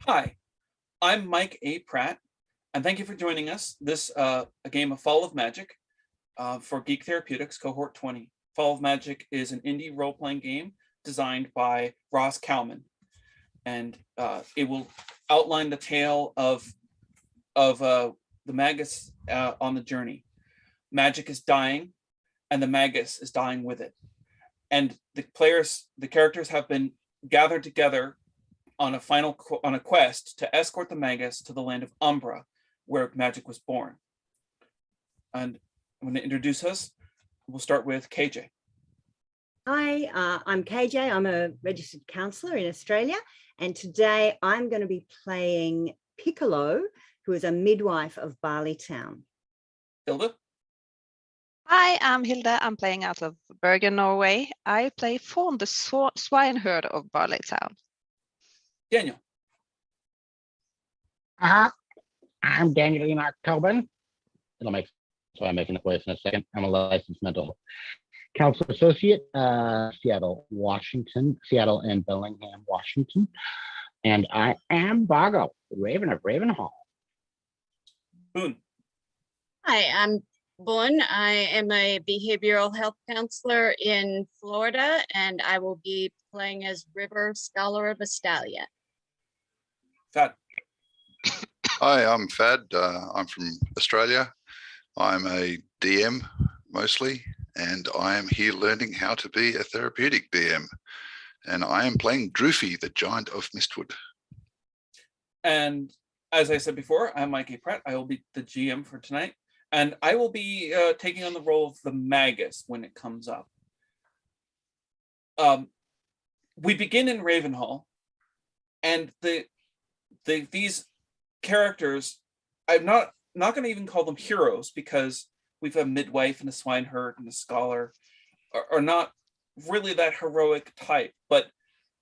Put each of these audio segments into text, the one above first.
Hi, I'm Mike A. Pratt, and thank you for joining us. This a game of Fall of Magic for Geek Therapeutics Cohort 20. Fall of Magic is an indie role-playing game designed by Ross Kalman, and it will outline the tale of the Magus on the journey. Magic is dying, and the Magus is dying with it. And the characters have been gathered together on a quest to escort the Magus to the land of Umbra, where magic was born. And I'm going to introduce us. We'll start with KJ. Hi, I'm KJ. I'm a registered counsellor in Australia, and today I'm going to be playing Piccolo, who is a midwife of Barleytown. Hilda. Hi, I'm Hilda. I'm playing out of Bergen, Norway. I play Fawn, the swineherd of Barleytown. Daniel. I'm Daniel Enoch Tobin. I'm making the voice in a second. I'm a licensed mental counselor associate, Seattle and Bellingham, Washington. And I am Vago, Raven of Ravenhall. Boone. Hi, I'm Boone. I am a behavioral health counselor in Florida, and I will be playing as River, Scholar of Astalia. Fad. Hi, I'm Fad. I'm from Australia. I'm a DM mostly, and I am here learning how to be a therapeutic DM. And I am playing Droofy, the Giant of Mistwood. And as I said before, I'm Mike A. Pratt. I will be the GM for tonight, and I will be taking on the role of the Magus when it comes up. We begin in Ravenhall, and these characters, I'm not going to even call them heroes, because we've a midwife and a swineherd and a scholar are not really that heroic type, but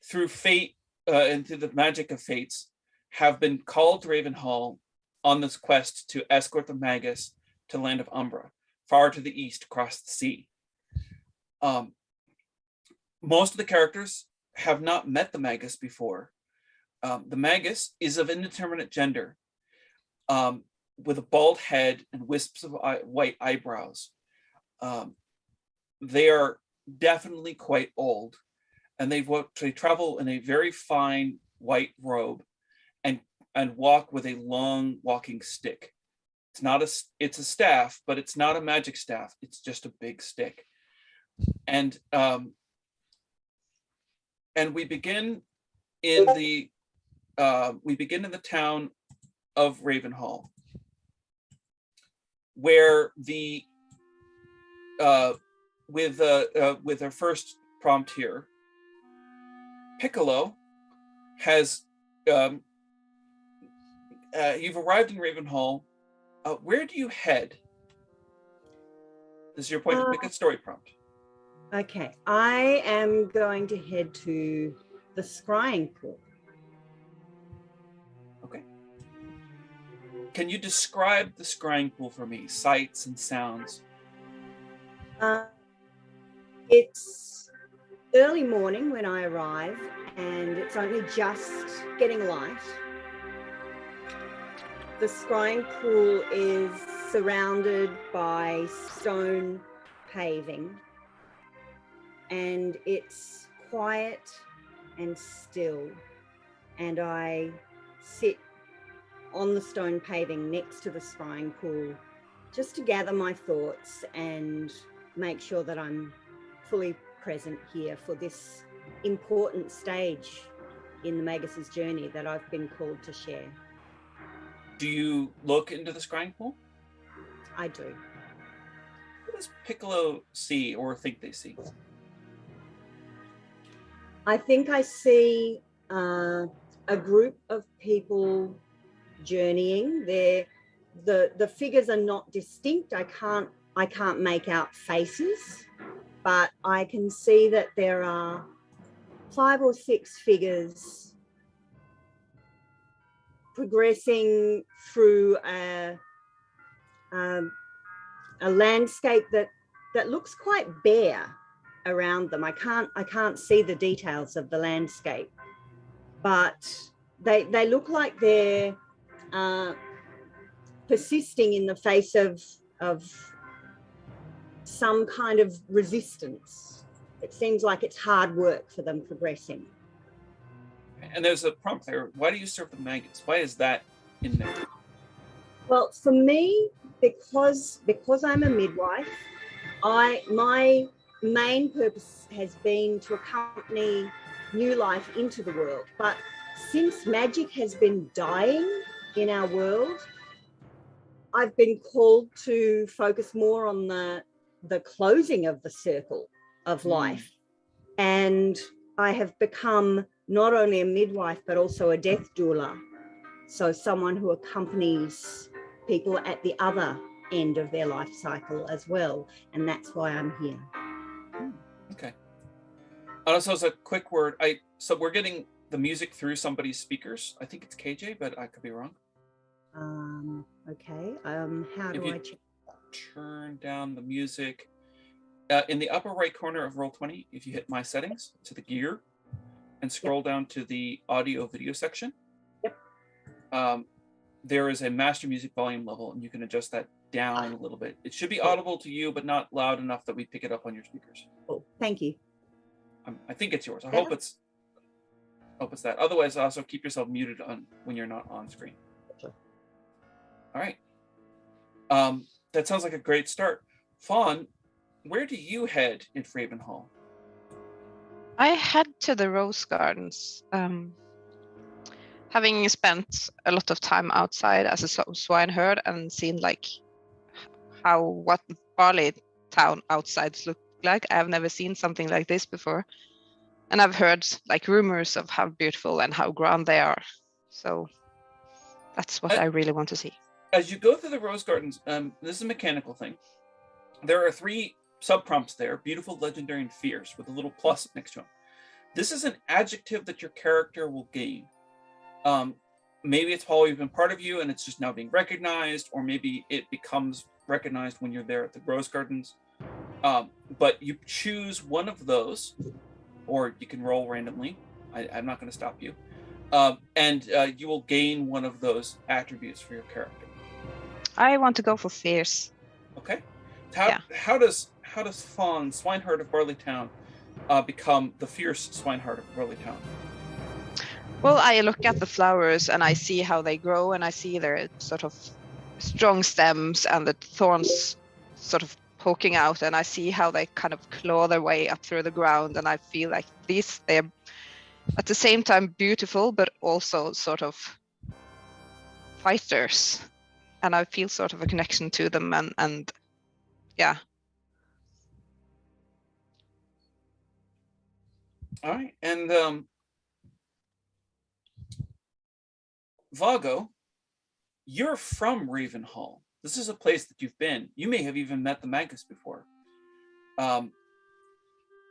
through fate and through the magic of fates have been called to Ravenhall on this quest to escort the Magus to the land of Umbra, far to the east across the sea. Most of the characters have not met the Magus before. The Magus is of indeterminate gender, with a bald head and wisps of white eyebrows. They are definitely quite old, and they travel in a very fine white robe and walk with a long walking stick. It's a staff, but it's not a magic staff. It's just a big stick. And we begin in the town of Ravenhall, where with our first prompt here, Piccolo has you've arrived in Ravenhall. Where do you head? This is your point to pick a story prompt. Okay, I am going to head to the scrying pool. Okay. Can you describe the scrying pool for me? Sights and sounds. It's early morning when I arrive, and it's only just getting light. The scrying pool is surrounded by stone paving, and it's quiet and still. And I sit on the stone paving next to the scrying pool just to gather my thoughts and make sure that I'm fully present here for this important stage in the Magus's journey that I've been called to share. Do you look into the scrying pool? I do. What does Piccolo see or think they see? I think I see a group of people journeying. The figures are not distinct. I can't make out faces, but I can see that there are 5 or 6 figures progressing through a landscape that looks quite bare around them. I can't see the details of the landscape, but they look like they're persisting in the face of some kind of resistance. It seems like it's hard work for them progressing. And there's a prompt there. Why do you serve the maggots? Why is that in there? Well, for me, because I'm a midwife, my main purpose has been to accompany new life into the world. But since magic has been dying in our world, I've been called to focus more on the closing of the circle of life. And I have become not only a midwife, but also a death doula. So someone who accompanies people at the other end of their life cycle as well. And that's why I'm here. Okay. So as a quick word, so we're getting the music through somebody's speakers. I think it's KJ, but I could be wrong. Okay. How do I check? Turn down the music. In the upper right corner of Roll20, if you hit My Settings to the gear and scroll down to the audio video section, there is a master music volume level, and you can adjust that down a little bit. It should be audible to you, but not loud enough that we pick it up on your speakers. Oh, thank you. I think it's yours. I hope it's that. Otherwise, also keep yourself muted when you're not on screen. Sure. All right. That sounds like a great start. Fawn, where do you head in Ravenhall? I head to the Rose Gardens. Having spent a lot of time outside as a swineherd and seen what Barley Town outsides look like, I've never seen something like this before. And I've heard rumors of how beautiful and how grand they are. So that's what I really want to see. As you go through the Rose Gardens, this is a mechanical thing. There are 3 sub-prompts there: beautiful, legendary, and fierce, with a little plus next to them. This is an adjective that your character will gain. Maybe it's always been part of you and it's just now being recognized, or maybe it becomes recognized when you're there at the Rose Gardens. But you choose one of those, or you can roll randomly. I'm not going to stop you. And you will gain one of those attributes for your character. I want to go for fierce. Okay. How does Fawn, Swineherd of Barley Town, become the fierce Swineherd of Barley Town? Well, I look at the flowers and I see how they grow, and I see their sort of strong stems and the thorns sort of poking out, and I see how they kind of claw their way up through the ground, and I feel like they're at the same time beautiful, but also sort of fighters. And I feel sort of a connection to them, and yeah. All right, and Vago, you're from Ravenhall. This is a place that you've been. You may have even met the Magus before.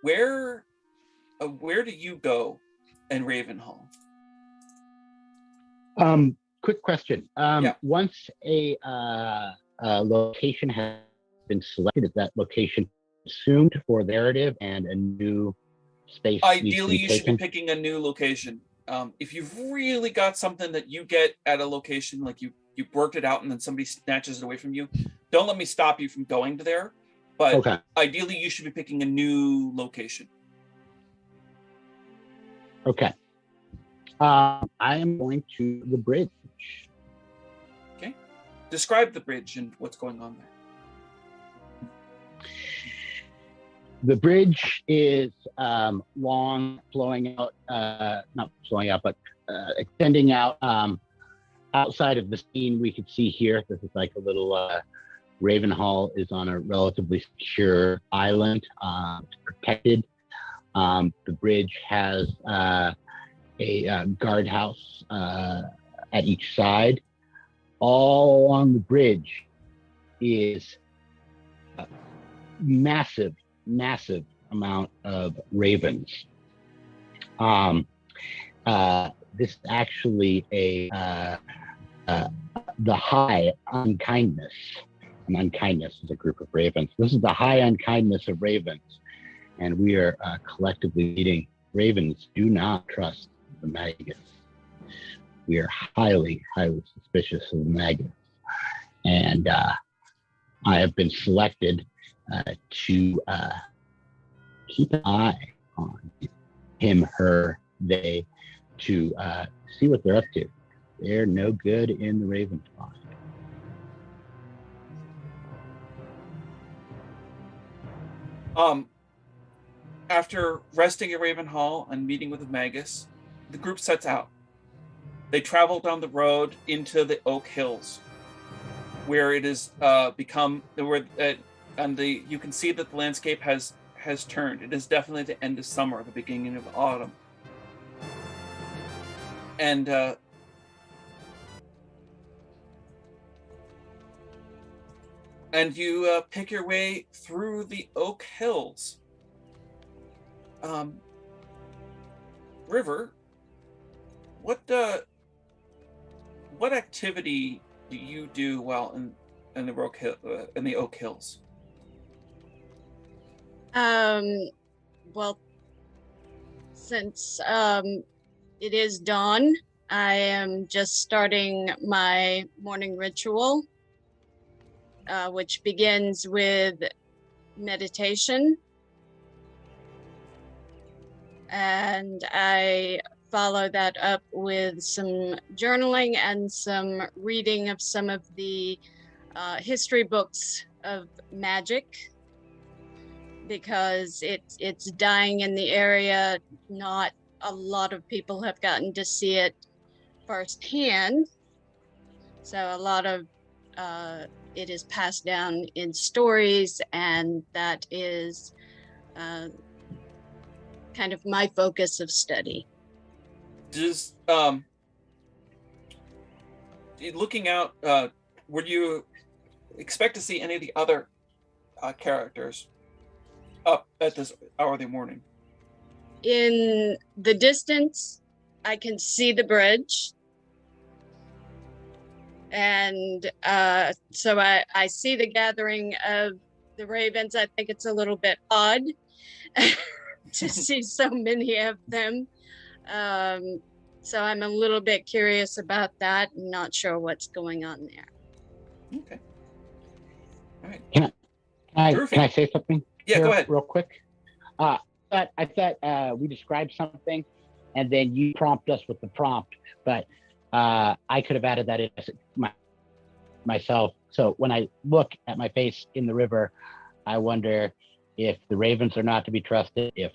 Where do you go in Ravenhall? Quick question. Once a location has been selected, is that location assumed for narrative and a new space? Ideally, you should be picking a new location. If you've really got something that you get at a location, like you worked it out and then somebody snatches it away from you, don't let me stop you from going to there. But Ideally, you should be picking a new location. Okay. I am going to the bridge. Okay. Describe the bridge and what's going on there. The bridge is long, flowing out, not flowing out, but extending out outside of the scene we could see here. This is like a little, Ravenhall is on a relatively secure island. It's protected. The bridge has a guardhouse at each side. All along the bridge is a massive amount of ravens. This is actually the high unkindness. And unkindness is a group of ravens. This is the high unkindness of ravens. And we are collectively leading ravens do not trust the Magus. We are highly, highly suspicious of the Magus. And I have been selected to keep an eye on him, her, they, to see what they're up to. They're no good in the Raven's Pond. After resting at Raven Hall and meeting with the Magus, the group sets out. They travel down the road into the Oak Hills, where it is become you can see that the landscape has turned. It is definitely the end of summer, the beginning of autumn, and you pick your way through the Oak Hills. River, what activity do you do while in the Oak Hills? Well, since it is dawn, I am just starting my morning ritual, which begins with meditation. And I follow that up with some journaling and some reading of some of the history books of magic, because it's dying in the area. Not a lot of people have gotten to see it firsthand. So a lot of it is passed down in stories, and that is kind of my focus of study. Does looking out, would you expect to see any of the other characters up at this hour of the morning? In the distance, I can see the bridge. And so I see the gathering of the ravens. I think it's a little bit odd to see so many of them. So I'm a little bit curious about that and not sure what's going on there. Okay. All right. Can I say something? Yeah, go ahead. Real quick. I thought we described something and then you prompt us with the prompt, but I could have added that in myself. So when I look at my face in the river, I wonder if the ravens are not to be trusted, if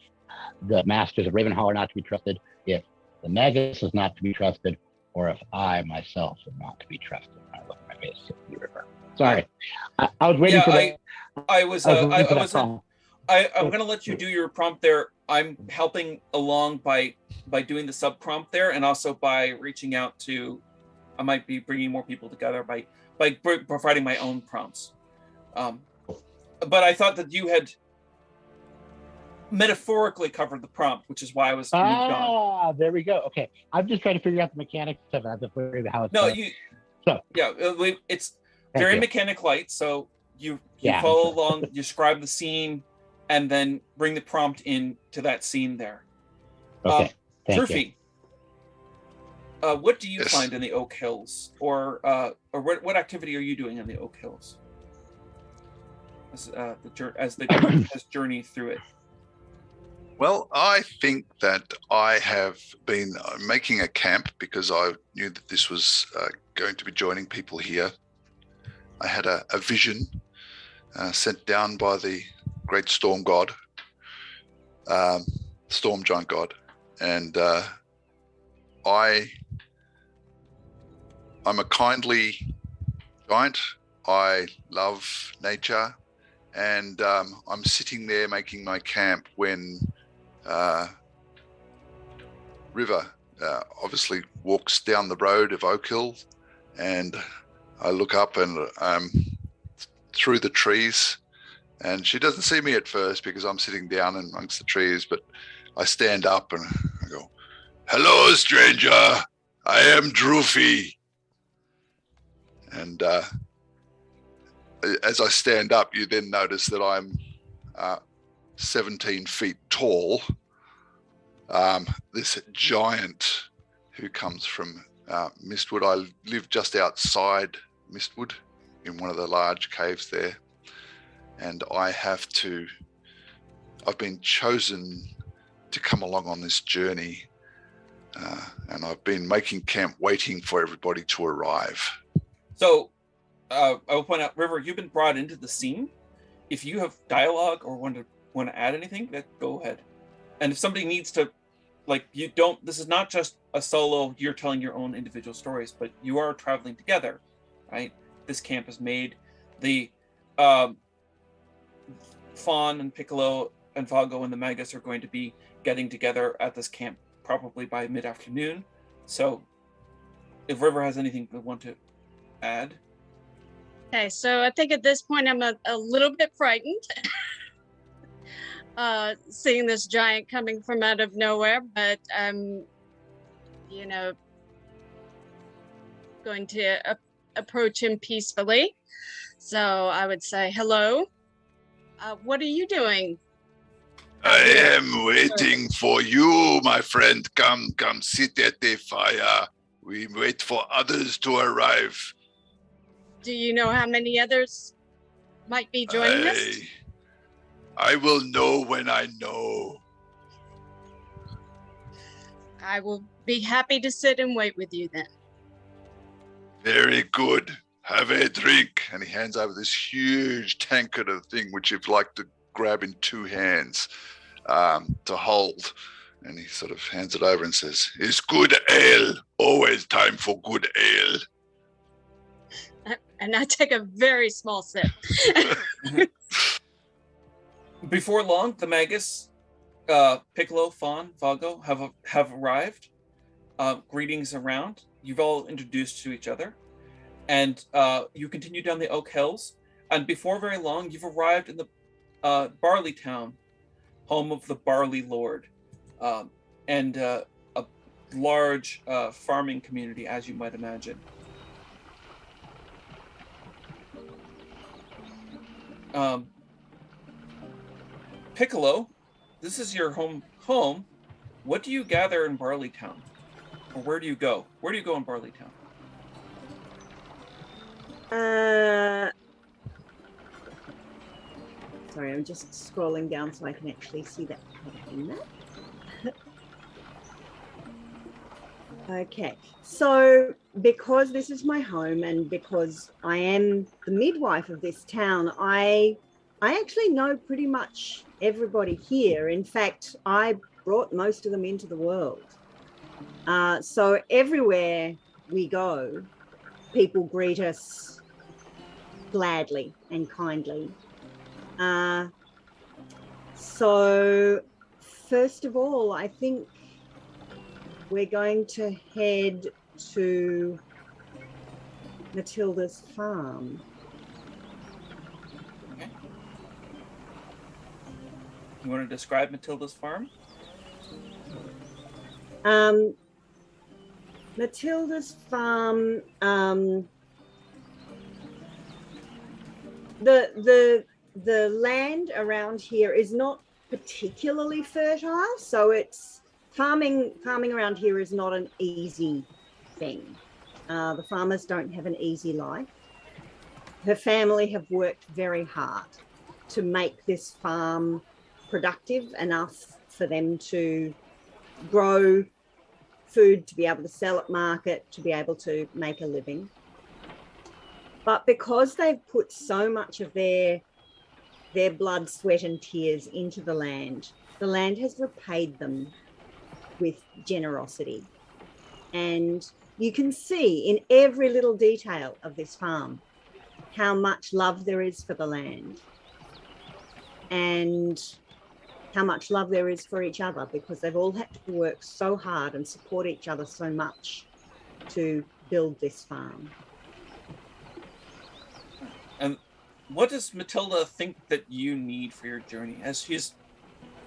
the masters of Ravenhall are not to be trusted, if the Magus is not to be trusted, or if I myself am not to be trusted when I look at my face in the river. Sorry, I was waiting for that. I'm going to let you do your prompt there. I'm helping along by doing the sub prompt there, and also by reaching out to. I might be bringing more people together by providing my own prompts. But I thought that you had metaphorically covered the prompt, which is why I was moved on. There we go. Okay, I'm just trying to figure out the mechanics of how it's. No, done. It's very mechanic light. So you follow along, describe the scene, and then bring the prompt in to that scene there. Okay. Thank Turfy, what do you find in the Oak Hills, or what activity are you doing in the Oak Hills as the journey through it? Well, I think that I have been making a camp because I knew that this was going to be joining people here. I had a vision sent down by the great storm god, storm giant god, and I'm a kindly giant. I love nature, and I'm sitting there making my camp when River obviously walks down the road of Oak Hill, and I look up and through the trees, and she doesn't see me at first because I'm sitting down amongst the trees, but I stand up and I go, "Hello, stranger. I am Droofy." And as I stand up, you then notice that I'm 17 feet tall. This giant who comes from Mistwood. I live just outside Mistwood in one of the large caves there. And I've been chosen to come along on this journey. And I've been making camp waiting for everybody to arrive. So I will point out, River, you've been brought into the scene. If you have dialogue or want to add anything, go ahead. And if somebody needs to, this is not just a solo, you're telling your own individual stories, but you are traveling together, right? This camp is made. The Fawn and Piccolo and Vago and the Magus are going to be getting together at this camp probably by mid-afternoon. So if River has anything they want to add. Okay, so I think at this point I'm a little bit frightened. Seeing this giant coming from out of nowhere, but I'm, going to approach him peacefully. So I would say, hello, what are you doing? I am waiting for you, my friend. Come sit at the fire. We wait for others to arrive. Do you know how many others might be joining us? I will know when I know. I will be happy to sit and wait with you then. Very good. Have a drink. And he hands over this huge tankard of thing, which you'd like to grab in two hands to hold. And he sort of hands it over and says, "It's good ale. Always time for good ale." And I take a very small sip. Before long, the Magus, Piccolo, Fawn, Vago have arrived. Greetings around. You've all introduced to each other. And you continue down the Oak Hills. And before very long, you've arrived in the Barley Town, home of the Barley Lord. And a large farming community, as you might imagine. Piccolo, this is your home. What do you gather in Barley Town? Or where do you go? Where do you go in Barley Town? Sorry, I'm just scrolling down so I can actually see that. Okay, so because this is my home and because I am the midwife of this town, I actually know pretty much everybody here. In fact, I brought most of them into the world. So everywhere we go, people greet us gladly and kindly. So first of all, I think we're going to head to Matilda's farm. Okay. You want to describe Matilda's farm? Matilda's farm, the land around here is not particularly fertile, so it's farming around here is not an easy thing. The farmers don't have an easy life. Her family have worked very hard to make this farm productive enough for them to grow food, to be able to sell at market, to be able to make a living. But because they've put so much of their blood, sweat and tears into the land has repaid them with generosity. And you can see in every little detail of this farm how much love there is for the land and how much love there is for each other, because they've all had to work so hard and support each other so much to build this farm. And what does Matilda think that you need for your journey? As she's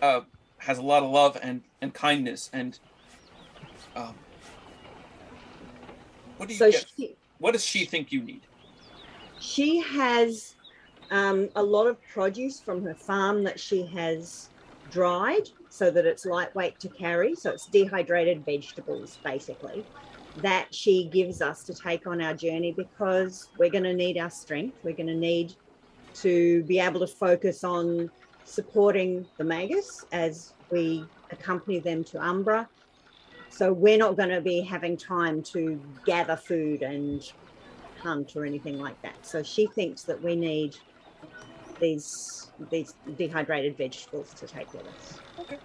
has a lot of love and kindness, and what do you get? What does she think you need? She has a lot of produce from her farm that she has dried so that it's lightweight to carry. So it's dehydrated vegetables, basically, that she gives us to take on our journey, because we're going to need our strength. We're going to need to be able to focus on supporting the Magus as we accompany them to Umbra. So we're not going to be having time to gather food and hunt or anything like that. So she thinks that we need these dehydrated vegetables to take with us. Okay.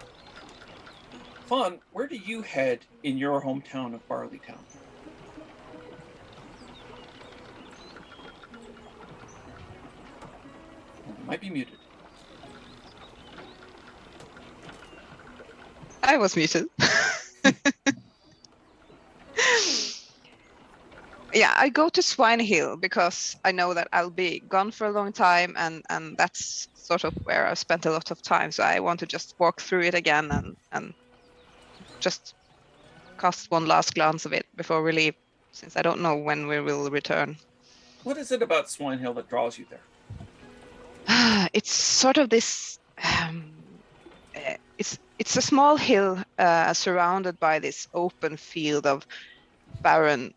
Fawn, where do you head in your hometown of Barleytown? Might be muted. I was muted. Yeah, I go to Swine Hill because I know that I'll be gone for a long time, and that's sort of where I've spent a lot of time. So I want to just walk through it again and just cast one last glance of it before we leave, since I don't know when we will return. What is it about Swine Hill that draws you there? It's sort of this. It's a small hill surrounded by this open field of barren.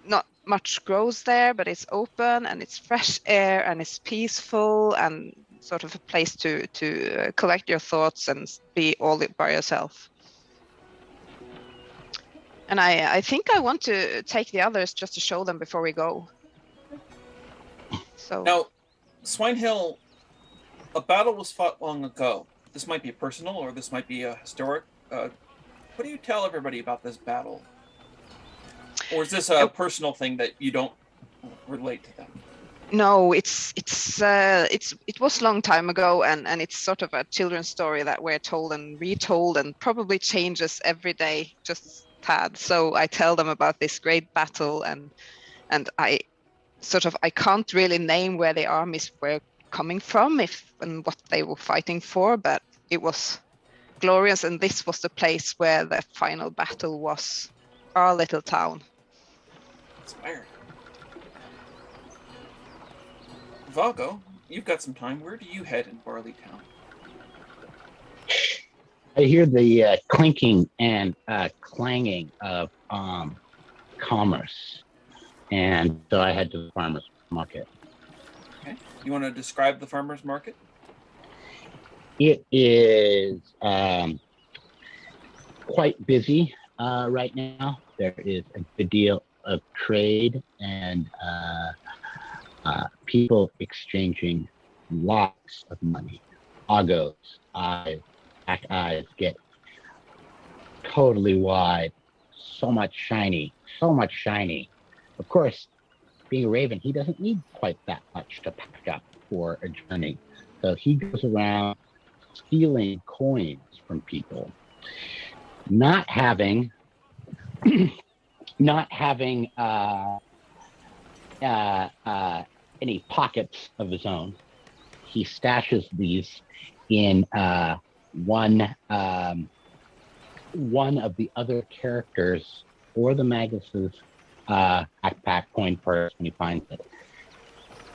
Not much grows there, but it's open and it's fresh air and it's peaceful and sort of a place to collect your thoughts and be all by yourself. And I think I want to take the others just to show them before we go. So now, Swine Hill, a battle was fought long ago. This might be personal or this might be a historic. What do you tell everybody about this battle? Or is this a personal thing that you don't relate to them? No, it was a long time ago, and it's sort of a children's story that we're told and retold and probably changes every day, just tad. So I tell them about this great battle, and I can't really name where the armies were coming from and what they were fighting for, but it was glorious, and this was the place where the final battle was, our little town. Inspiring. Vago, you've got some time. Where do you head in Barleytown? I hear the clinking and clanging of commerce, and so I head to the farmer's market. Okay. You want to describe the farmer's market? It is quite busy right now. There is a good deal of trade and people exchanging lots of money. Augos, eyes, black eyes get totally wide. So much shiny. Of course, being a raven, he doesn't need quite that much to pack up for a journey. So he goes around stealing coins from people, not having any pockets of his own. He stashes these in one of the other characters or the Magus's backpack coin purse when he finds it.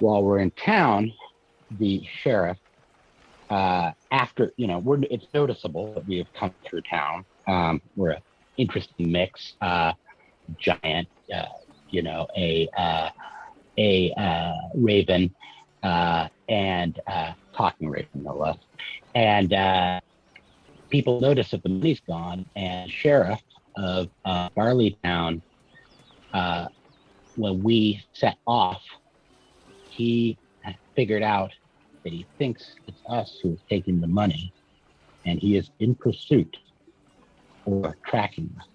While we're in town, the sheriff, it's noticeable that we have come through town. We're an interesting mix, giant, a raven and talking raven, no less. And people notice that the money's gone, and sheriff of Barleytown, when we set off, he figured out that he thinks it's us who is taking the money, and he is in pursuit or tracking us.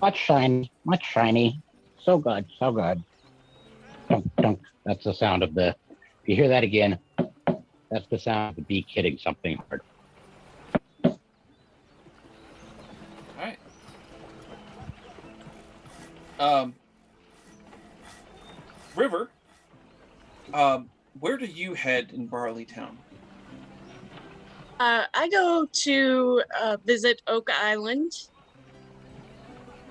Much shiny. So good. Dunk, dunk. That's the sound of if you hear that again, that's the sound of the beak hitting something hard. All right. River, where do you head in Barleytown? I go to visit Oak Island.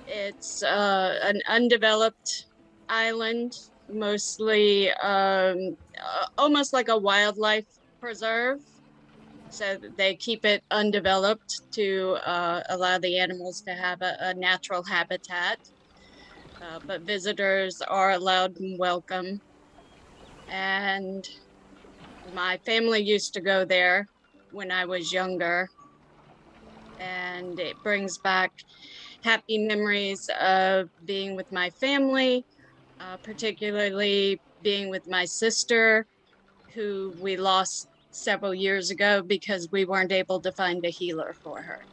It's an undeveloped island, mostly almost like a wildlife preserve. so that they keep it undeveloped to allow the animals to have a natural habitat. But visitors are allowed and welcome. And my family used to go there when I was younger, and it brings back happy memories of being with my family, particularly being with my sister, who we lost several years ago because we weren't able to find a healer for her.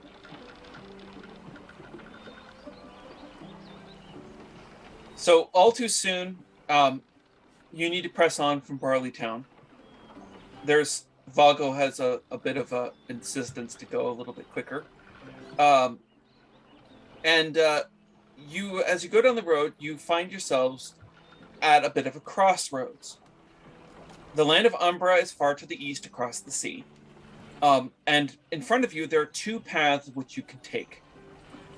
So all too soon, you need to press on from Barley Town. Vago has a bit of a insistence to go a little bit quicker. And as you go down the road, you find yourselves at a bit of a crossroads. The land of Umbra is far to the east across the sea. And in front of you, there are two paths which you can take.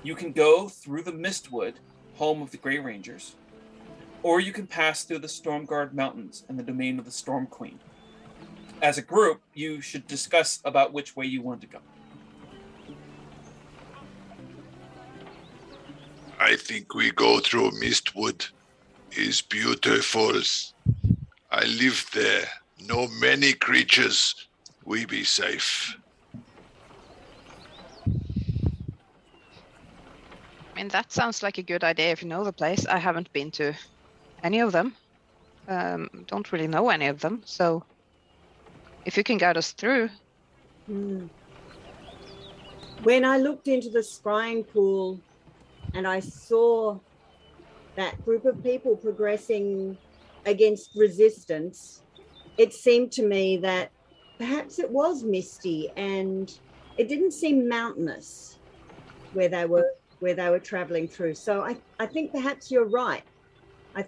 You can go through the Mistwood, home of the Grey Rangers, or you can pass through the Stormguard Mountains and the domain of the Storm Queen. As a group, you should discuss about which way you want to go. I think we go through Mistwood. It's beautiful. I live there. No many creatures. We be safe. I mean, that sounds like a good idea if you know the place. I haven't been to any of them. Don't really know any of them. So if you can guide us through. When I looked into the scrying pool and I saw that group of people progressing against resistance, it seemed to me that perhaps it was misty and it didn't seem mountainous where they were traveling through. So I think perhaps you're right.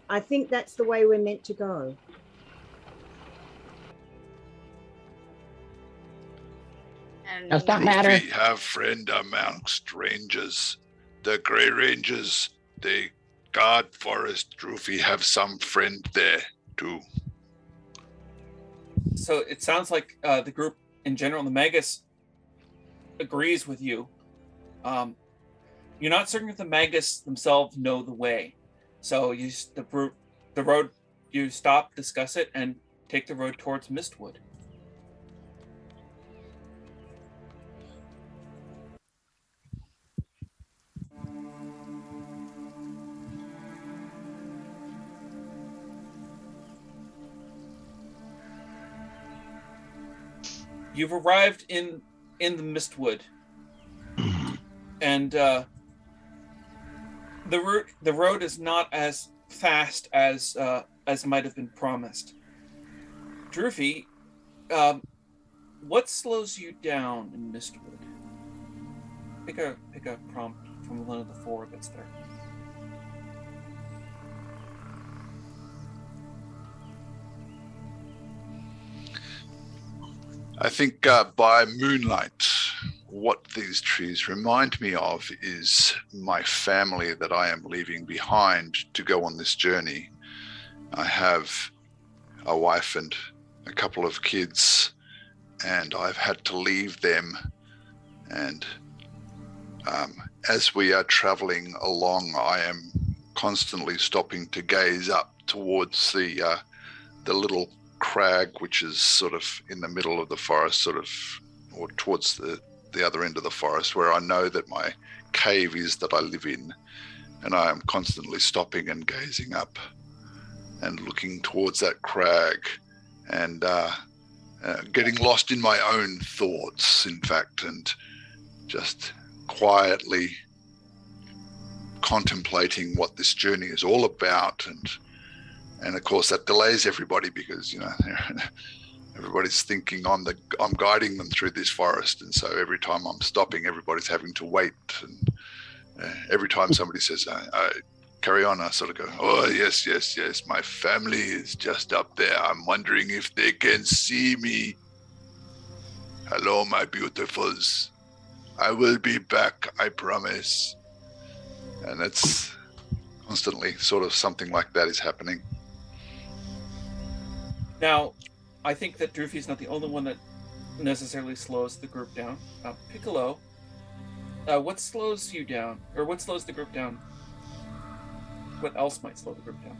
I think that's the way we're meant to go. Does that matter? We have friend among strangers. The Grey Rangers, they guard Forest Droofy have some friend there too. So it sounds like the group in general, the Magus, agrees with you. You're not certain if the Magus themselves know the way. So you stop, discuss it, and take the road towards Mistwood. You've arrived in the Mistwood, and the road is not as fast as might have been promised. Droofy, what slows you down in Mistwood? Pick a prompt from one of the four that's there. I think by moonlight, what these trees remind me of is my family that I am leaving behind to go on this journey. I have a wife and a couple of kids, and I've had to leave them. And as we are traveling along, I am constantly stopping to gaze up towards the little crag, which is sort of in the middle of the forest, or towards the other end of the forest, where I know that my cave is that I live in. And I am constantly stopping and gazing up and looking towards that crag and getting lost in my own thoughts, in fact, and just quietly contemplating what this journey is all about. And of course that delays everybody because, everybody's thinking I'm guiding them through this forest. And so every time I'm stopping, everybody's having to wait. And every time somebody says, I carry on, I sort of go, oh, yes, my family is just up there. I'm wondering if they can see me. Hello, my beautifuls. I will be back, I promise. And it's constantly sort of something like that is happening. Now, I think that Droofy's not the only one that necessarily slows the group down. Piccolo, what slows you down, or what slows the group down? What else might slow the group down?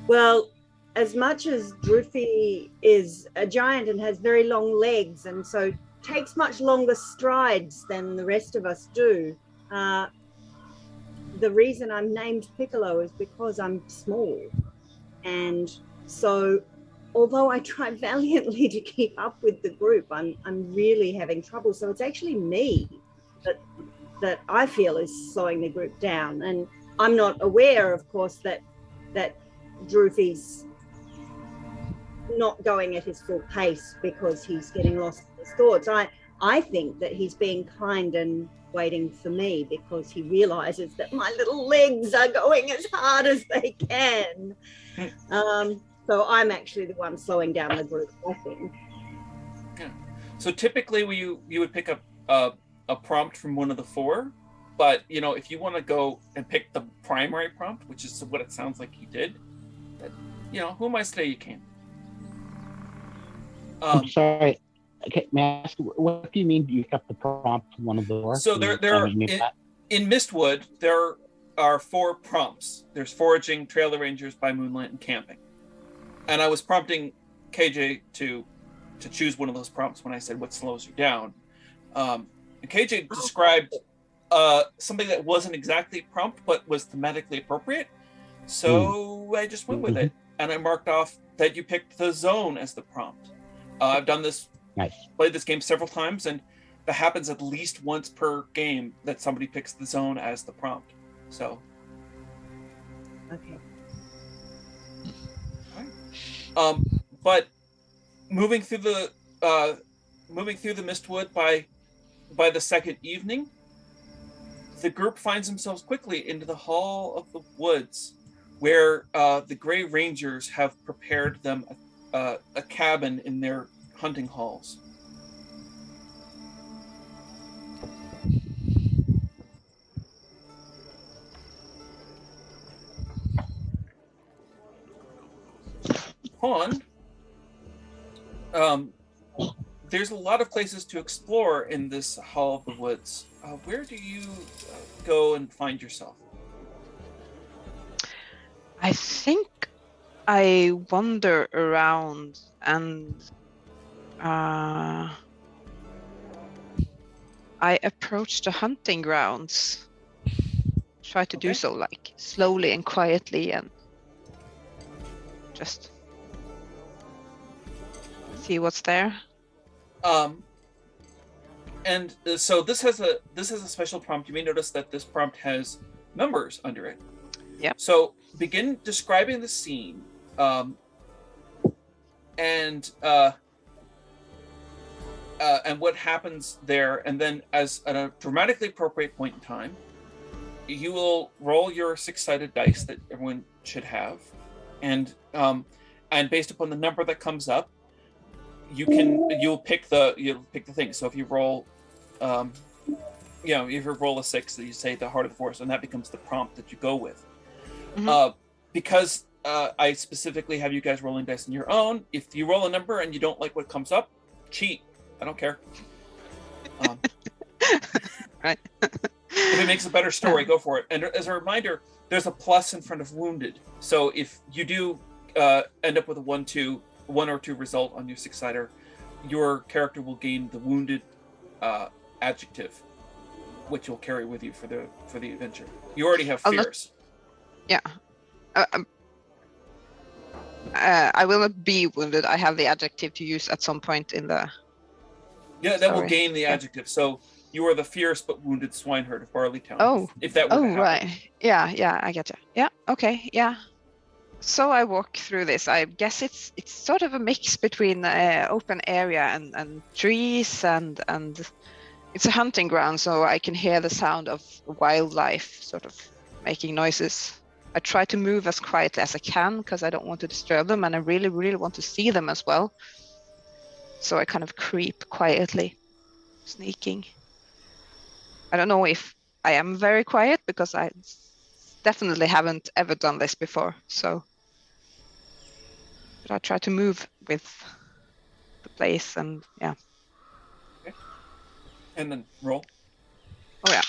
Well, as much as Droofy is a giant and has very long legs, and so takes much longer strides than the rest of us do, the reason I'm named Piccolo is because I'm small. And so although I try valiantly to keep up with the group, I'm really having trouble. So it's actually me that I feel is slowing the group down. And I'm not aware, of course, that Droofy's not going at his full pace because he's getting lost in his thoughts. I think that he's being kind and waiting for me because he realizes that my little legs are going as hard as they can. So I'm actually the one slowing down the group, I think. Yeah. So typically you would pick up a prompt from one of the four, but if you want to go and pick the primary prompt, which is what it sounds like you did, that, who am I to say you can? I'm sorry. Okay, may I ask, what do you mean you kept the prompt from one of the four? So in Mistwood, there are 4 prompts. There's foraging, trail rangers, by moonlight, and camping. And I was prompting KJ to choose one of those prompts when I said what slows you down. And KJ described something that wasn't exactly a prompt, but was thematically appropriate. So I just went with it. And I marked off that you picked the zone as the prompt. I've done this, played this game several times, and that happens at least once per game that somebody picks the zone as the prompt. So. Okay. But moving through the Mistwood by the second evening, the group finds themselves quickly into the Hall of the Woods, where the Grey Rangers have prepared them a cabin in their hunting halls. There's a lot of places to explore in this Hall of the Woods. Where do you go and find yourself? I think I wander around and I approach the hunting grounds. Try to do so like slowly and quietly and just see what's there. And so this has a special prompt. You may notice that this prompt has numbers under it. Yeah. So begin describing the scene, and what happens there, and then as at a dramatically appropriate point in time, you will roll your 6-sided dice that everyone should have, and based upon the number that comes up, you'll pick the thing. So if you roll, if you roll a 6, you say the heart of the forest, and that becomes the prompt that you go with. Because I specifically have you guys rolling dice on your own. If you roll a number and you don't like what comes up, cheat. I don't care. Right. If it makes a better story, go for it. And as a reminder, there's a plus in front of wounded. So if you do end up with a 1 or 2 result on your 6-sider, your character will gain the wounded adjective, which you'll carry with you for the adventure. You already have fears. Yeah. I will not be wounded. I have the adjective to use at some point in the. Yeah, that will gain the adjective. So you are the fierce but wounded swineherd of Barleytown. Oh. If that were to happen. Right. Yeah, I get you. Yeah. Okay. Yeah. So I walk through this. I guess it's sort of a mix between open area and trees and it's a hunting ground, so I can hear the sound of wildlife sort of making noises. I try to move as quietly as I can because I don't want to disturb them, and I really, really want to see them as well. So I kind of creep quietly, sneaking. I don't know if I am very quiet because I definitely haven't ever done this before. So, but I try to move with the place, and yeah. And then roll. Oh yeah.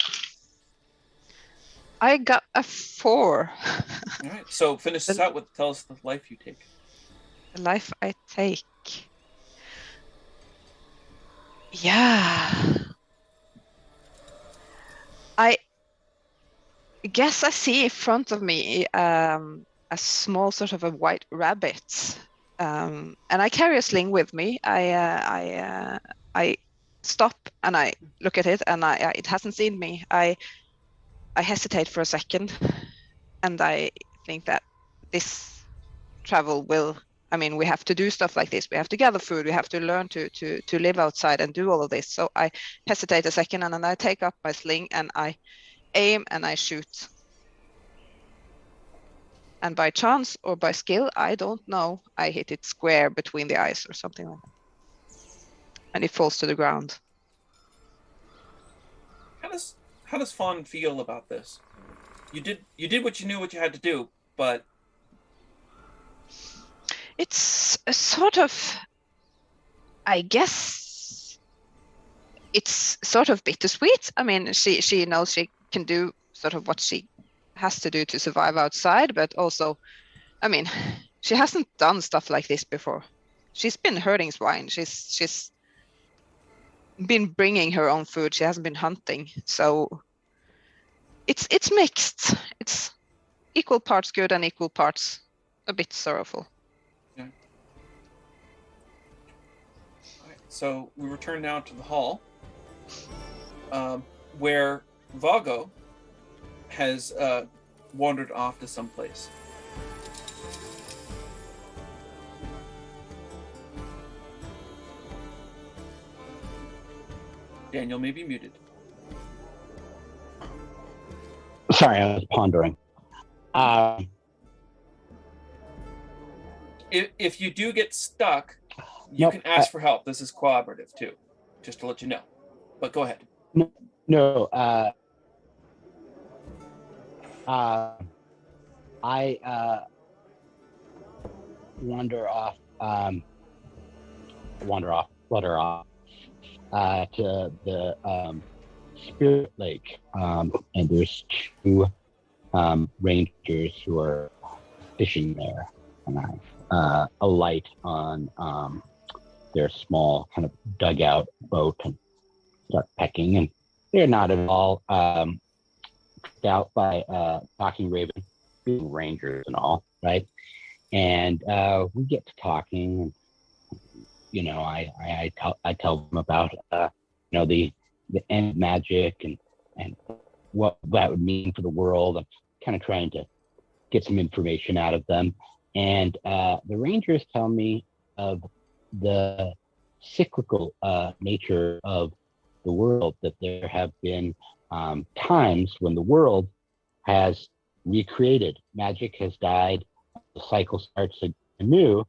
I got a 4. All right. So finish this out with tell us the life you take. The life I take. Yeah. I guess I see in front of me a small sort of a white rabbit, and I carry a sling with me. I stop and I look at it, and it hasn't seen me. I hesitate for a second, and I think that this travel will. I mean, we have to do stuff like this. We have to gather food. We have to learn to live outside and do all of this. So I hesitate a second, and then I take up my sling and I aim and I shoot. And by chance or by skill, I don't know, I hit it square between the eyes or something like that. And it falls to the ground. How does Fawn feel about this? You did what you knew what you had to do, but it's a sort of, I guess it's sort of bittersweet. I mean, she knows she can do sort of what she has to do to survive outside, but also, I mean, she hasn't done stuff like this before. She's been herding swine. She's been bringing her own food. She hasn't been hunting. So it's mixed. It's equal parts good and equal parts a bit sorrowful. Yeah. All right, so we return now to the hall, where Vago has wandered off to someplace. Daniel may be muted. Sorry, I was pondering. If you do get stuck, you can ask for help. This is cooperative too, just to let you know. But go ahead. No, I flutter off to the Spirit Lake, and there's 2 rangers who are fishing there, and I alight on their small kind of dugout boat and start pecking, and they're not at all tricked out by Talking Raven, being rangers and all, right? And we get to talking, and you know, I tell them about you know, the end of magic and what that would mean for the world. I'm kind of trying to get some information out of them, and the rangers tell me of the cyclical nature of the world, that there have been times when the world has recreated. Magic has died, the cycle starts anew,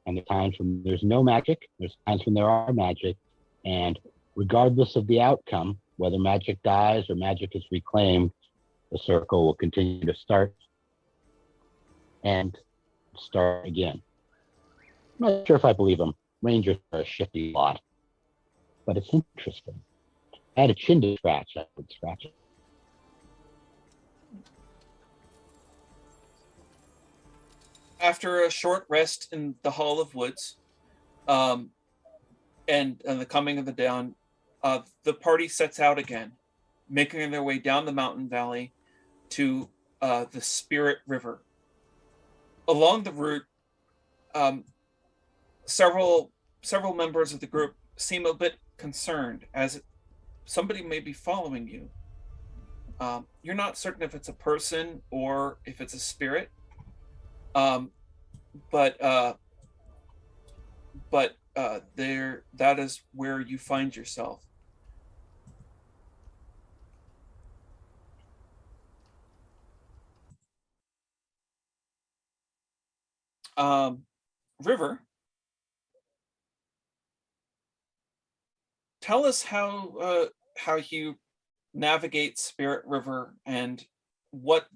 and there's times when there's no magic, there's times when there are magic, and regardless of the outcome, whether magic dies or magic is reclaimed, the circle will continue to start and start again. I'm not sure if I believe them. Rangers are a shifty lot, but it's interesting. I had a chin to scratch, I would scratch it. After a short rest in the Hall of Woods, and the coming of the dawn, the party sets out again, making their way down the mountain valley to the Spirit River. Along the route, several members of the group seem a bit concerned, as somebody may be following you. You're not certain if it's a person or if it's a spirit, but there, that is where you find yourself. River, tell us how you navigate Spirit River and what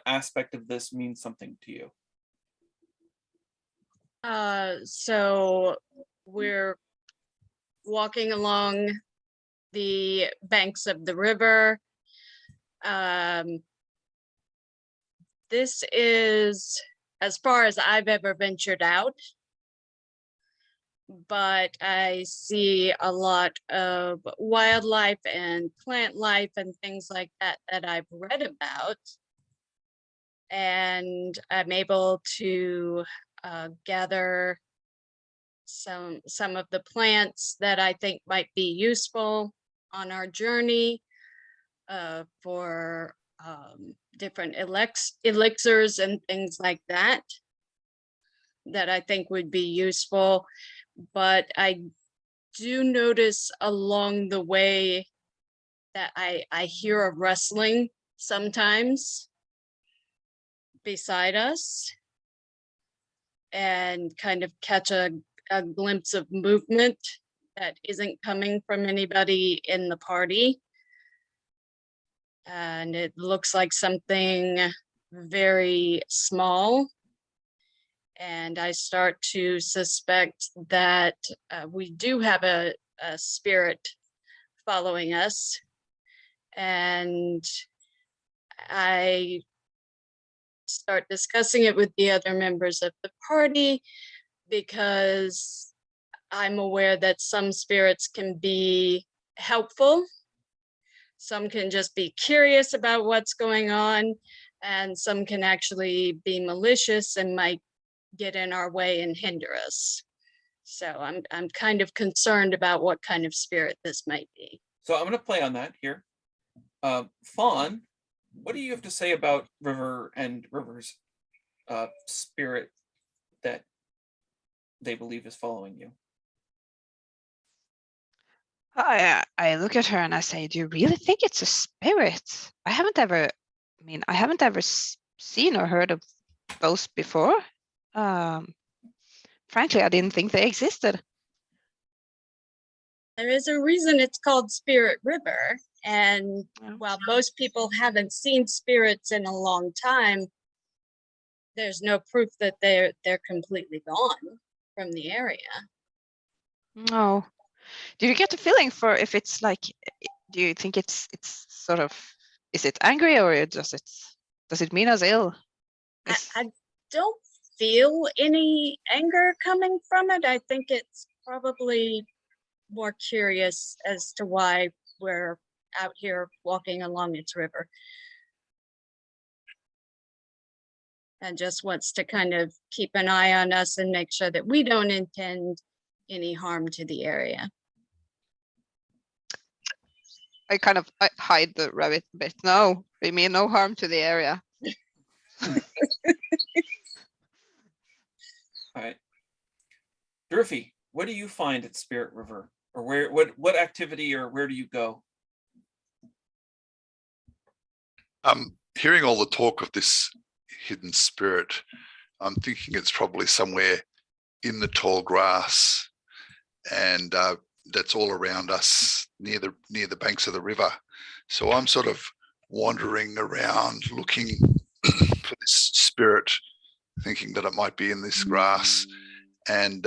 aspect of this means something to you. So we're walking along the banks of the river. This is as far as I've ever ventured out, but I see a lot of wildlife and plant life and things like that that I've read about. And I'm able to gather some of the plants that I think might be useful on our journey for different elixirs and things like that I think would be useful. But I do notice along the way that I hear a rustling sometimes beside us and kind of catch a glimpse of movement that isn't coming from anybody in the party. And it looks like something very small. And I start to suspect that we do have a spirit following us. And I start discussing it with the other members of the party, because I'm aware that some spirits can be helpful. Some can just be curious about what's going on, and some can actually be malicious and might get in our way and hinder us. So I'm kind of concerned about what kind of spirit this might be. So I'm going to play on that here. Fawn, what do you have to say about River and River's spirit that they believe is following you? I look at her and I say, do you really think it's a spirit? I haven't ever seen or heard of those before. Frankly, I didn't think they existed. There is a reason it's called Spirit River. And while most people haven't seen spirits in a long time, there's no proof that they're completely gone from the area. No. Do you get a feeling for if it's like, do you think it's sort of, is it angry, or does it mean us ill? I don't feel any anger coming from it. I think it's probably more curious as to why we're out here walking along its river, and just wants to kind of keep an eye on us and make sure that we don't intend any harm to the area. I hide the rabbit a bit. No, we mean no harm to the area. All right. Durfee, what do you find at Spirit River? Or what activity or where do you go? Hearing all the talk of this hidden spirit, I'm thinking it's probably somewhere in the tall grass, and that's all around us near the banks of the river. So I'm sort of wandering around looking for this spirit, thinking that it might be in this grass. And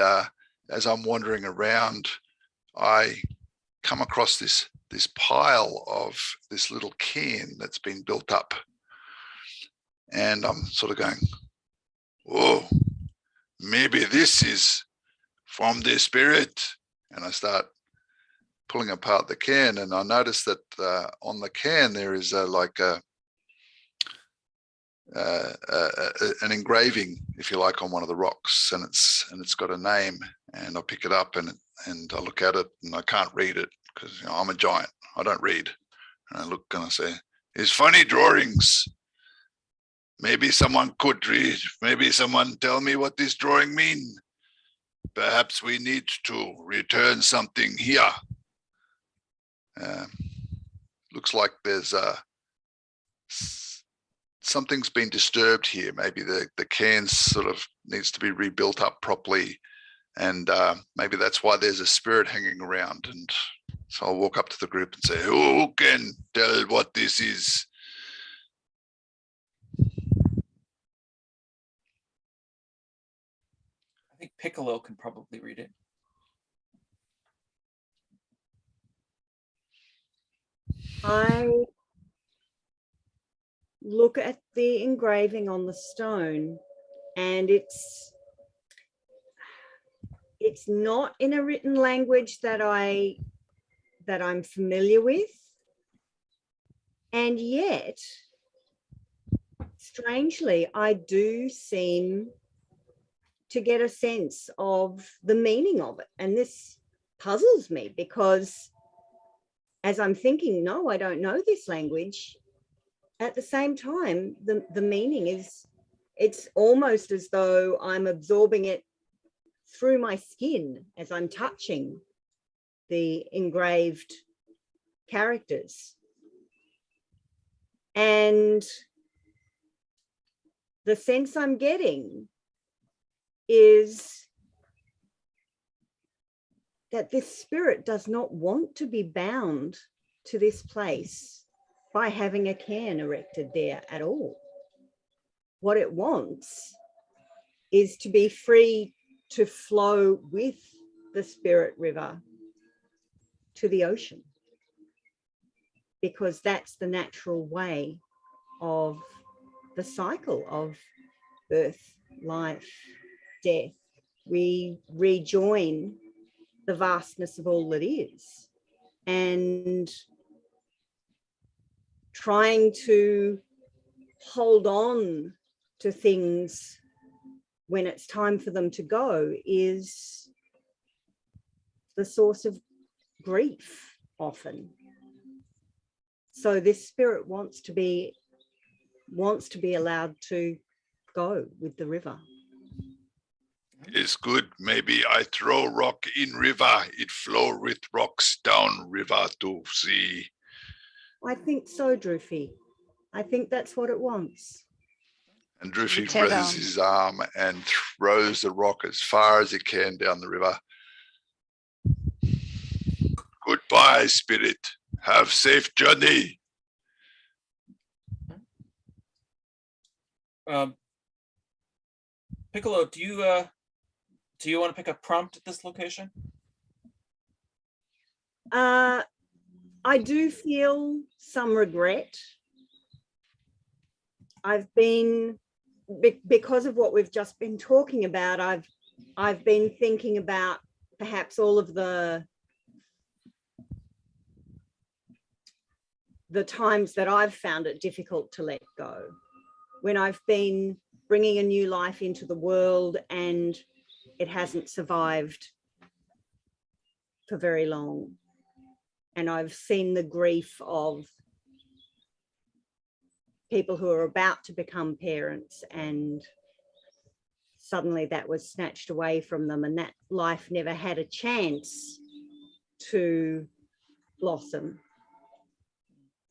as I'm wandering around, I come across this pile of this little cairn that's been built up. And I'm sort of going, whoa, maybe this is from the spirit. And I start pulling apart the cairn, and I notice that on the cairn there is an engraving, if you like, on one of the rocks, and it's got a name. And I pick it up and I look at it, and I can't read it because I'm a giant. I don't read. And I look and I say, "It's funny drawings. Maybe someone could read. Maybe someone tell me what this drawing mean. Perhaps we need to return something here." Looks like there's something's been disturbed here. Maybe the cairn sort of needs to be rebuilt up properly, and maybe that's why there's a spirit hanging around. And so I'll walk up to the group and say, "Who can tell what this is?" I think Piccolo can probably read it. I look at the engraving on the stone, and it's not in a written language that I'm familiar with, and yet strangely I do seem to get a sense of the meaning of it, and this puzzles me because as I'm thinking, no, I don't know this language, at the same time the meaning is, it's almost as though I'm absorbing it through my skin as I'm touching the engraved characters. And the sense I'm getting is that this spirit does not want to be bound to this place by having a cairn erected there at all. What it wants is to be free to flow with the spirit river to the ocean, because that's the natural way of the cycle of birth, life, death. We rejoin the vastness of all that is, and trying to hold on to things when it's time for them to go is the source of grief often. So this spirit wants to be allowed to go with the river. It's good. Maybe I throw rock in river. It flow with rocks down river to sea. I think so, Droofy. I think that's what it wants. And Droofy Tear down. raises his arm and throws the rock as far as he can down the river. Goodbye, spirit. Have safe journey. Piccolo, do you want to pick a prompt at this location? I do feel some regret. I've been, because of what we've just been talking about, I've been thinking about perhaps all of the times that I've found it difficult to let go, when I've been bringing a new life into the world and it hasn't survived for very long. And I've seen the grief of people who are about to become parents, and suddenly that was snatched away from them, and that life never had a chance to blossom.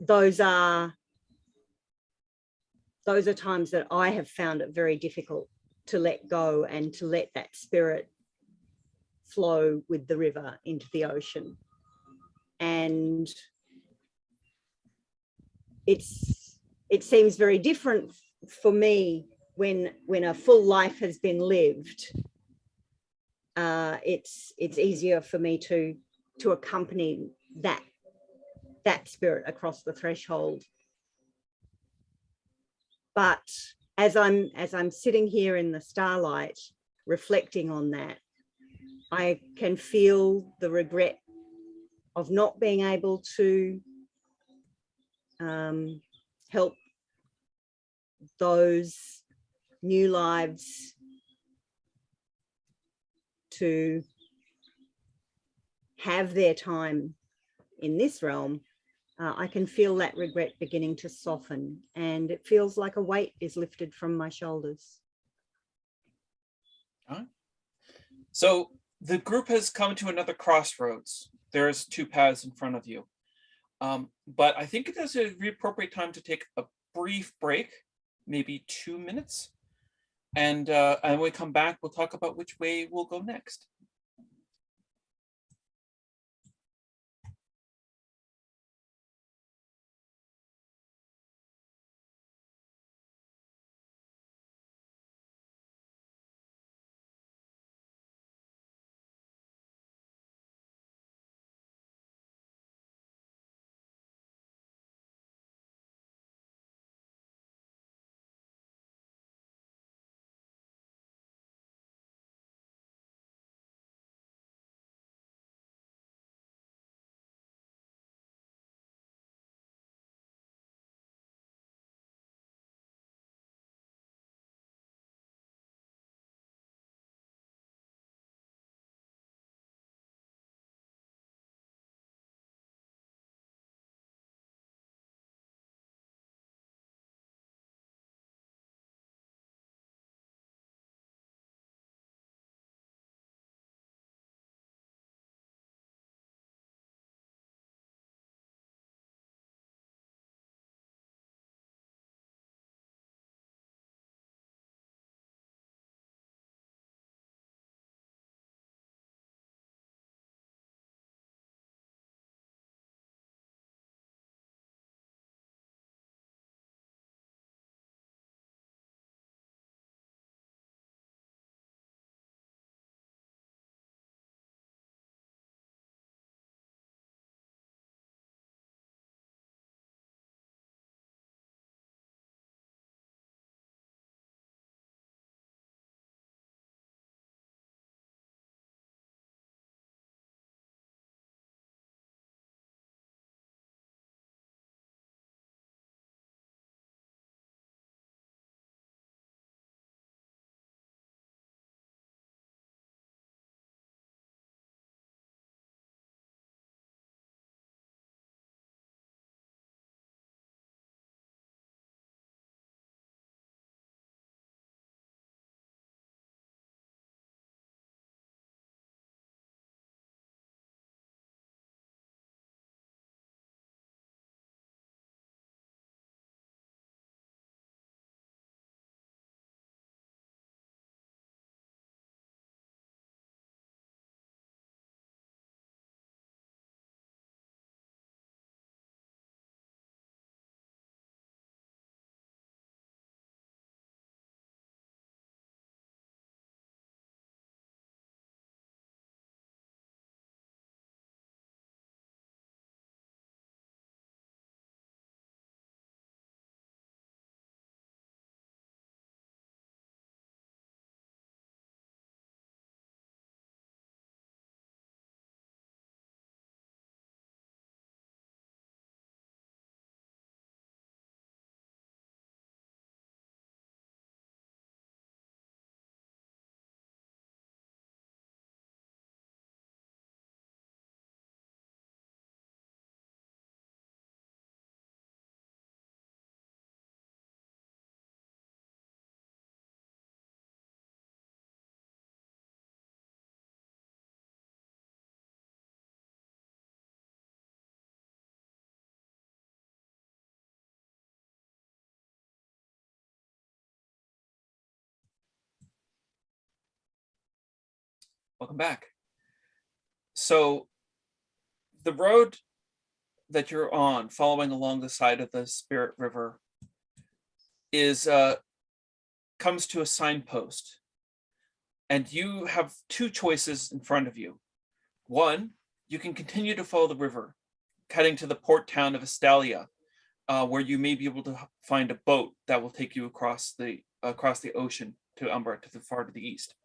Those are times that I have found it very difficult to let go and to let that spirit flow with the river into the ocean. And it seems very different for me when a full life has been lived. It's easier for me to accompany that spirit across the threshold. But as I'm sitting here in the starlight reflecting on that, I can feel the regret of not being able to help those new lives to have their time in this realm. I can feel that regret beginning to soften, and it feels like a weight is lifted from my shoulders. All right. So the group has come to another crossroads. There's two paths in front of you. But I think it is a really appropriate time to take a brief break, maybe 2 minutes. And when we come back, we'll talk about which way we'll go next. Welcome back. So the road that you're on, following along the side of the Spirit River, is comes to a signpost, and you have two choices in front of you. One, you can continue to follow the river, heading to the port town of Estalia, where you may be able to find a boat that will take you across the ocean to Umbra, to the far to the east.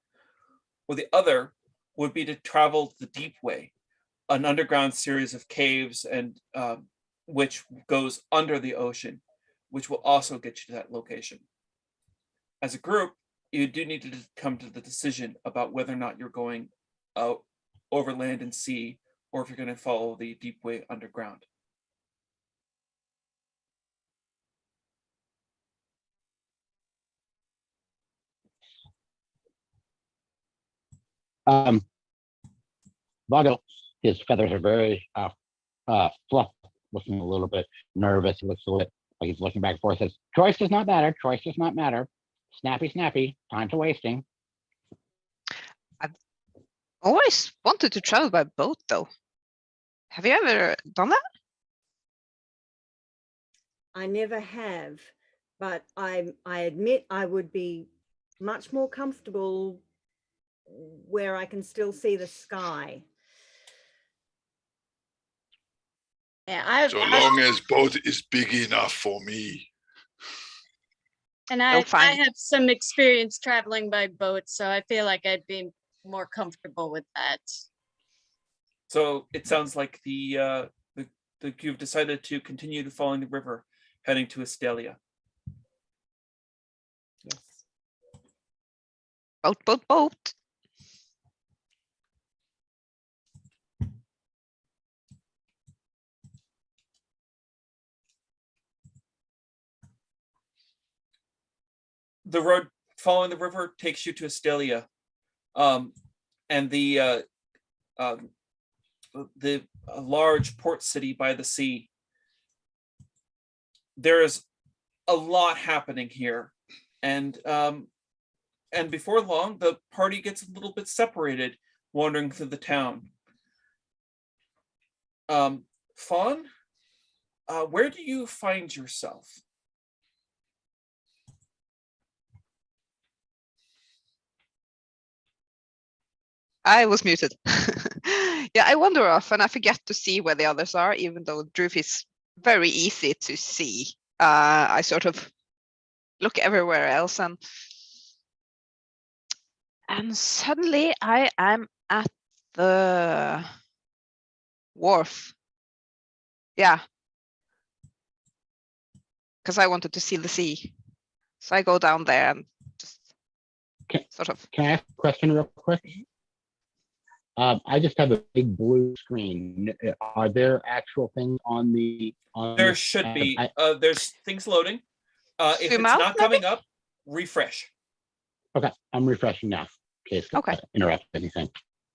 Or the other would be to travel the Deep Way, an underground series of caves and which goes under the ocean, which will also get you to that location. As a group, you do need to come to the decision about whether or not you're going over land and sea, or if you're going to follow the Deep Way underground. Vago, his feathers are very fluff, looking a little bit nervous. He looks a little bit like he's looking back and forth. Says, "Choice does not matter. Choice does not matter. Snappy, snappy. Time to wasting." Always wanted to travel by boat, though. Have you ever done that? I never have, but I admit I would be much more comfortable where I can still see the sky. Yeah, So long as boat is big enough for me. and Oh, I fine. have some experience traveling by boat, so I feel like I'd be more comfortable with that. So it sounds like the you've decided to continue to following the river, heading to Estalia. Yes. Boat, boat, boat. The road following the river takes you to Estalia, and the large port city by the sea. There is a lot happening here, and before long, the party gets a little bit separated, wandering through the town. Fawn, where do you find yourself? I was muted. Yeah, I wander off and I forget to see where the others are, even though Droof is very easy to see. I sort of look everywhere else, and suddenly I am at the wharf. Yeah, because I wanted to see the sea. So I go down there and just sort of. Can I ask a question real quick? I just have a big blue screen. Are there actual things on the? There should be. There's things loading. If Zoom it's out, not coming up, refresh. Okay, I'm refreshing now. In case Okay. Interrupt anything.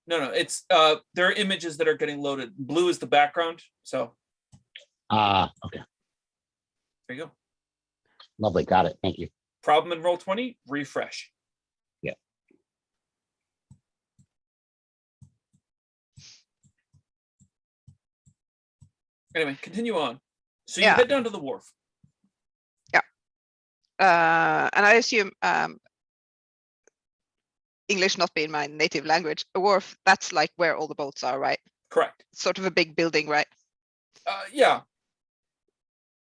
No, it's there are images that are getting loaded. Blue is the background, so Okay, there you go. lovely, got it. Thank you. Problem in Roll20, refresh. Yeah. Anyway, continue on. So you Yeah. head down to the wharf. And I assume English not being my native language, a wharf, that's like where all the boats are, right? Correct. Sort of a big building, right? Yeah.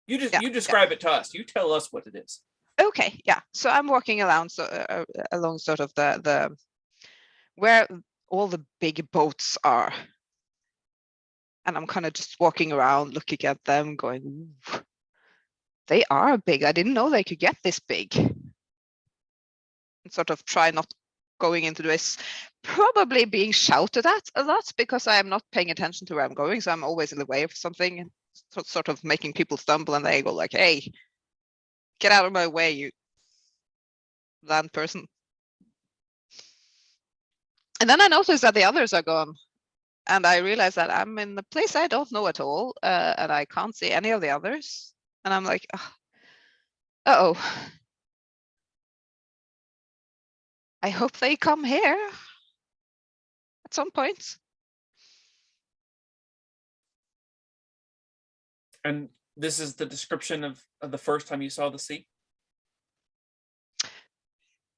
You describe it to us. You tell us what it is. Okay, yeah. So I'm walking around along sort of the where all the big boats are. And I'm kind of just walking around looking at them going, ooh, they are big. I didn't know they could get this big. And sort of try not going into this, probably being shouted at a lot because I am not paying attention to where I'm going. So I'm always in the way of something and sort of making people stumble, and they go like, hey, get out of my way, you land person. And then I notice that the others are gone. And I realize that I'm in a place I don't know at all, and I can't see any of the others. And I'm like, uh-oh. I hope they come here. at some point. And this is the description of the first time you saw the sea?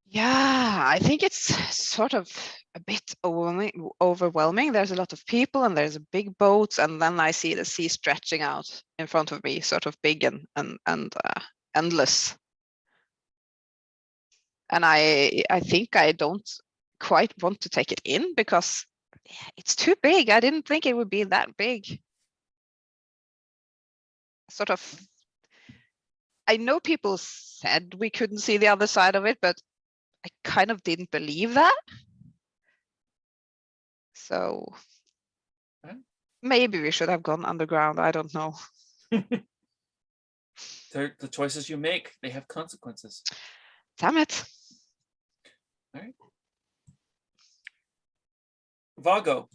Yeah, I think it's sort of a bit overwhelming. There's a lot of people and there's big boats, and then I see the sea stretching out in front of me, sort of big and endless. And I think I don't quite want to take it in because it's too big. I didn't think it would be that big. Sort of, I know people said we couldn't see the other side of it, but I kind of didn't believe that. So maybe we should have gone underground. I don't know. The choices you make, they have consequences. Damn it. All right. Vago,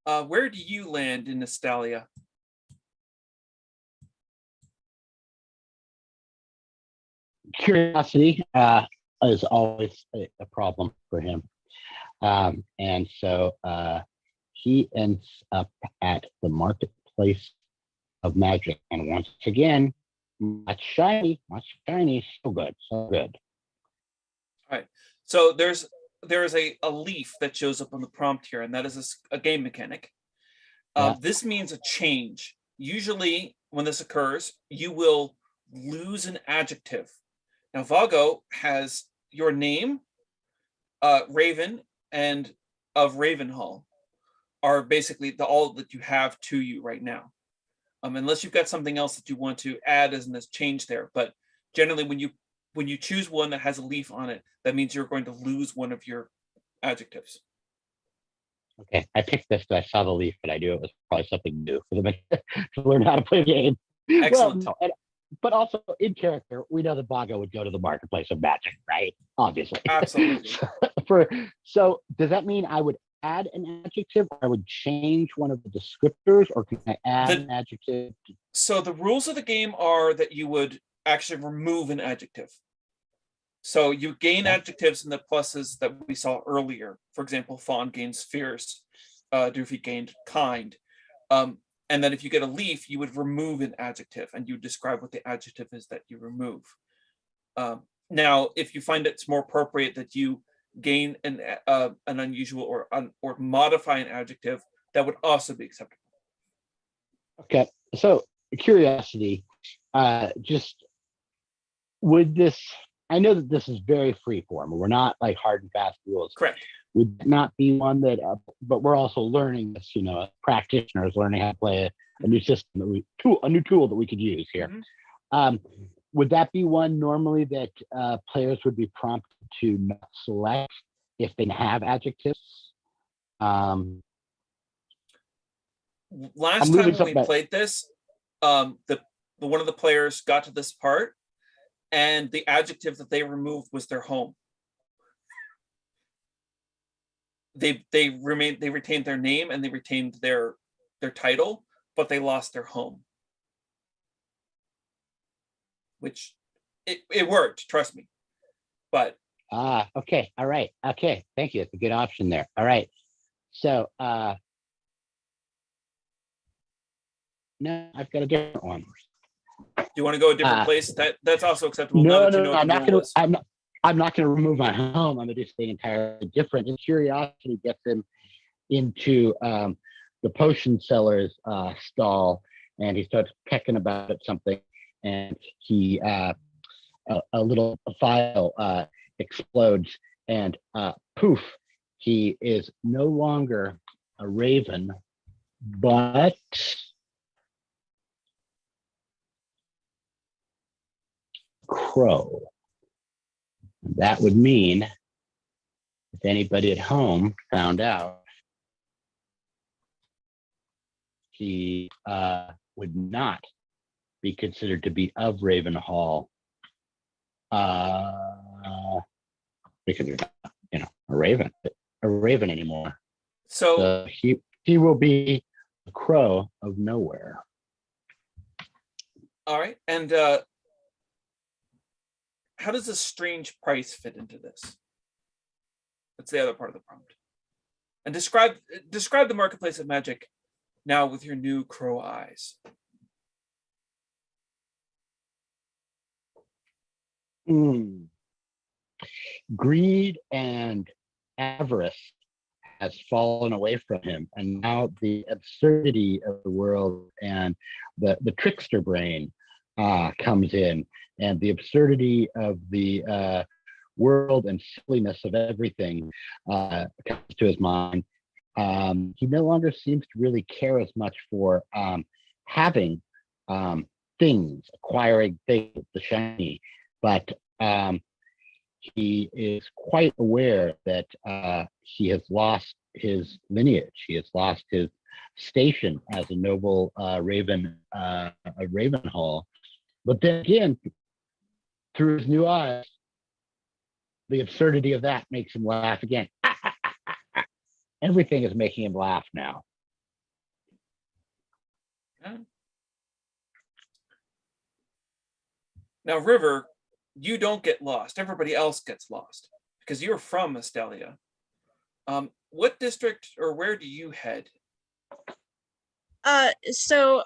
where do you land in Nostalgia? Curiosity is always a problem for him. And so he ends up at the marketplace of magic. And once again, much shiny, so good, so good. All right. So there is a leaf that shows up on the prompt here, and that is a game mechanic. This means a change. Usually when this occurs, you will lose an adjective. Now, Vago has your name, Raven, and of Ravenhall are basically all that you have to you right now. Unless you've got something else that you want to add as a change there. But generally, when you choose one that has a leaf on it, that means you're going to lose one of your adjectives. Okay, I picked this because I saw the leaf, but I knew it was probably something new for them to learn how to play the game. Excellent. Well, no, but also in character, we know that Vago would go to the marketplace of magic, right? Obviously. Absolutely. So does that mean I would add an adjective, or I would change one of the descriptors, or can I add an adjective? So the rules of the game are that you would actually remove an adjective. So you gain adjectives in the pluses that we saw earlier. For example, Fawn gains fierce, Doofy gained kind. And then if you get a leaf, you would remove an adjective and you describe what the adjective is that you remove. Now, if you find it's more appropriate that you gain an unusual or modify an adjective, that would also be acceptable. Okay, so curiosity, just would this, I know that this is very free form. We're not like hard and fast rules. Correct. Would not be one that, but we're also learning this, practitioners learning how to play a new system, a new tool that we could use here. Mm-hmm. Would that be one normally that players would be prompted to not select if they have adjectives? Last time when we played this, one of the players got to this part, and the adjective that they removed was their home. They retained their name and they retained their title, but they lost their home. Which it worked, trust me. But okay, all right, okay, thank you. That's a good option there. All right, so no, I've got a different one. Do you want to go a different place? That's also acceptable. No, I'm not going to remove my home. I'm going to do something entirely different. And curiosity gets him into the potion seller's stall, and he starts pecking about at something, and he a little file explodes, and poof, he is no longer a raven, but crow. That would mean if anybody at home found out, he would not be considered to be of Ravenhall because you're not, a raven anymore. So he will be a crow of nowhere. All right, and how does a strange price fit into this? That's the other part of the prompt. And describe the marketplace of magic now with your new crow eyes. Greed and avarice has fallen away from him, and now the absurdity of the world and the trickster brain comes in, and the absurdity of the world and silliness of everything comes to his mind. He no longer seems to really care as much for having things, acquiring things, the shiny, but he is quite aware that he has lost his lineage. He has lost his station as a noble raven, a Ravenhall. But then again, through his new eyes, the absurdity of that makes him laugh again. Everything is making him laugh now. Yeah. Now, River, you don't get lost. Everybody else gets lost because you're from Estelia. What district or where do you head? So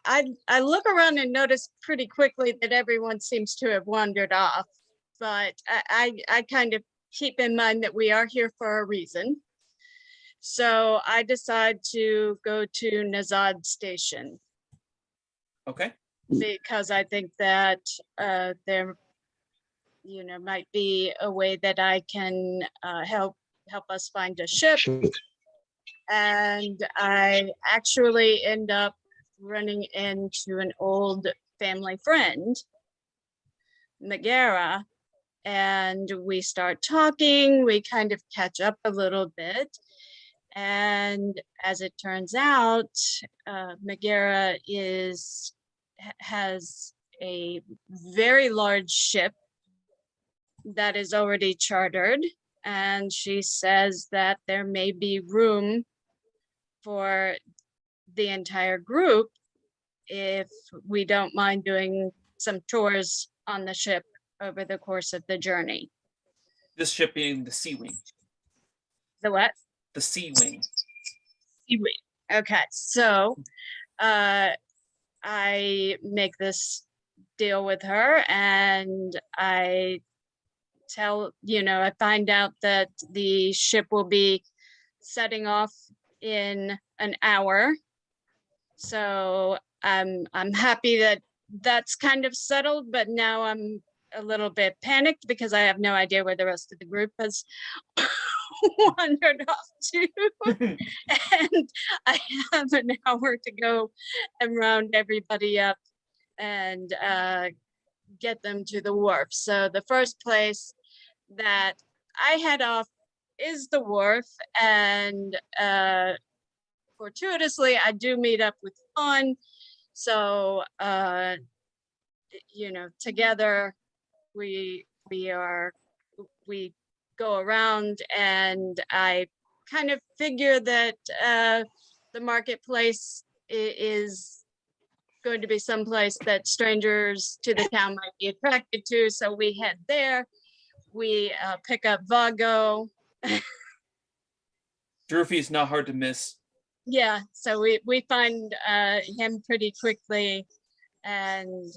I look around and notice pretty quickly that everyone seems to have wandered off, but I kind of keep in mind that we are here for a reason. So I decide to go to Nazad Station. Okay. Because I think that there, might be a way that I can help us find a ship. And I actually end up running into an old family friend, Megara, and we start talking. We kind of catch up a little bit. And as it turns out, Megara has a very large ship that is already chartered, and she says that there may be room for the entire group if we don't mind doing some tours on the ship over the course of the journey. This ship being the Sea Wing. The what? The Sea Wing. Sea Wing. Okay, so I make this deal with her, and I I find out that the ship will be setting off in an hour. So I'm happy that that's kind of settled, but now I'm a little bit panicked because I have no idea where the rest of the group has wandered off to. And I have an hour to go and round everybody up and get them to the wharf. So the first place that I head off is the wharf, and fortuitously I do meet up with Fawn. So together we go around, and I kind of figure that the marketplace is going to be someplace that strangers to the town might be attracted to. So we head there. We pick up Vago. Drufy's not hard to miss. Yeah, so we find him pretty quickly, and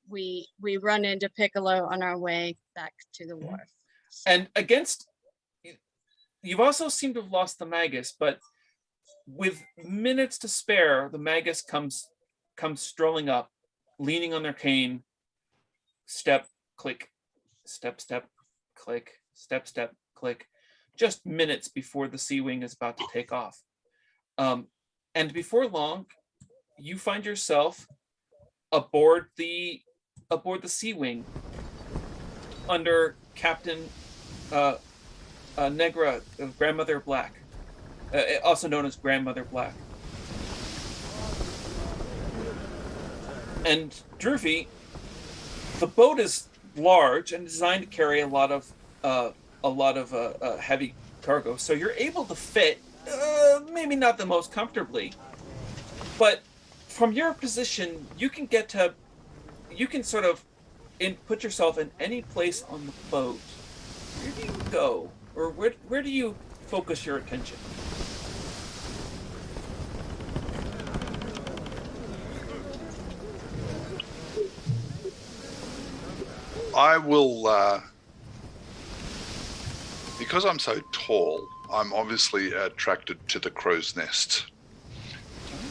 we run into Piccolo on our way back to the wharf. And you've also seemed to have lost the Magus, but with minutes to spare, the Magus comes strolling up, leaning on their cane. Step, click, step, click, step, click. Just minutes before the Sea Wing is about to take off. And before long, you find yourself aboard the Sea Wing under Captain Negra, Grandmother Black, also known as Grandmother Black. And Drufy, the boat is large and designed to carry a lot of heavy cargo, so you're able to fit, maybe not the most comfortably, but from your position, you can sort of put yourself in any place on the boat. Where do you go, or where do you focus your attention? I will, because I'm so tall, I'm obviously attracted to the crow's nest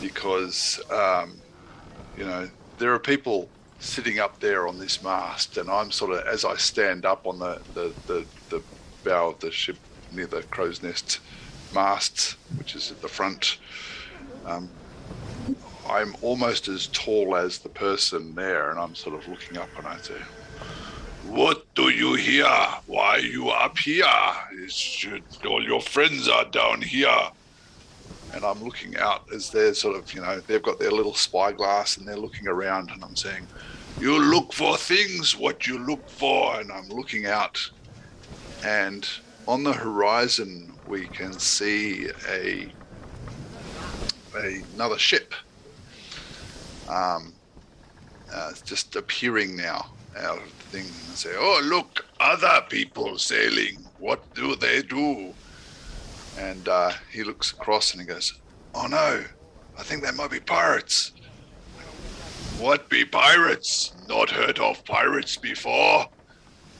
because, there are people sitting up there on this mast, and I'm sort of, as I stand up on the bow of the ship near the crow's nest mast, which is at the front, I'm almost as tall as the person there, and I'm sort of looking up and I say, "What do you here? Why are you up here? All your friends are down here." And I'm looking out as they're sort of, they've got their little spyglass and they're looking around, and I'm saying, "You look for things, what you look for." And I'm looking out, and on the horizon we can see another ship. It's just appearing now out of the thing, and say, "Oh, look, other people sailing. What do they do?" And he looks across and he goes, "Oh no, I think they might be pirates." "What be pirates? Not heard of pirates before."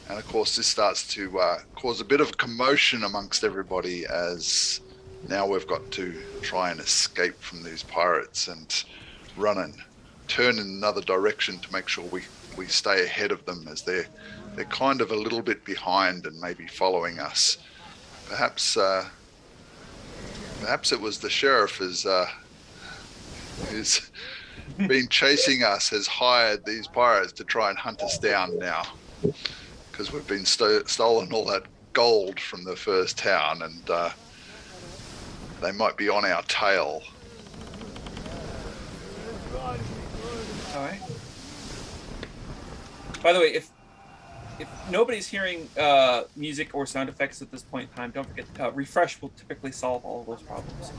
And of course, this starts to cause a bit of a commotion amongst everybody, as now we've got to try and escape from these pirates and run and turn in another direction to make sure we stay ahead of them, as they're kind of a little bit behind and maybe following us. Perhaps it was the sheriff who's been chasing us, has hired these pirates to try and hunt us down now, because we've been stolen all that gold from the first town, and they might be on our tail. All right. By the way, if nobody's hearing music or sound effects at this point in time, don't forget refresh will typically solve all of those problems.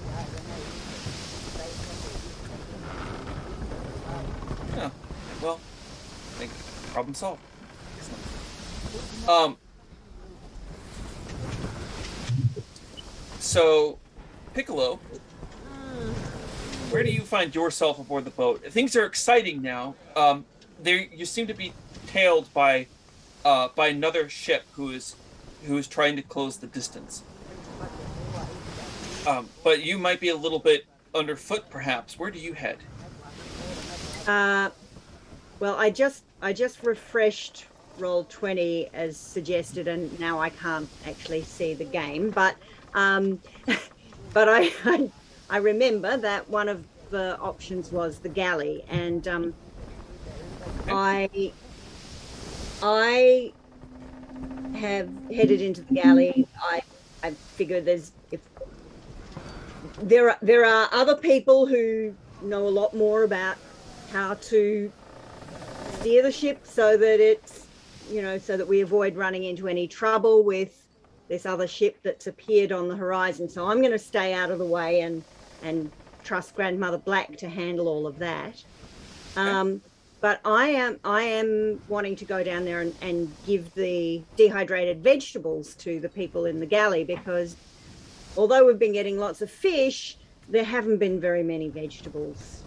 Yeah. Well, I think problem solved. Excellent. So, Piccolo, where do you find yourself aboard the boat? Things are exciting now. You seem to be tailed by another ship who is trying to close the distance. But you might be a little bit underfoot, perhaps. Where do you head? Well, I just refreshed Roll20 as suggested, and now I can't actually see the game. But but I remember that one of the options was the galley, and I have headed into the galley. I figure there are other people who know a lot more about how to steer the ship so that it's, so that we avoid running into any trouble with this other ship that's appeared on the horizon. So I'm going to stay out of the way and trust Grandmother Black to handle all of that. But I am wanting to go down there and give the dehydrated vegetables to the people in the galley, because although we've been getting lots of fish, there haven't been very many vegetables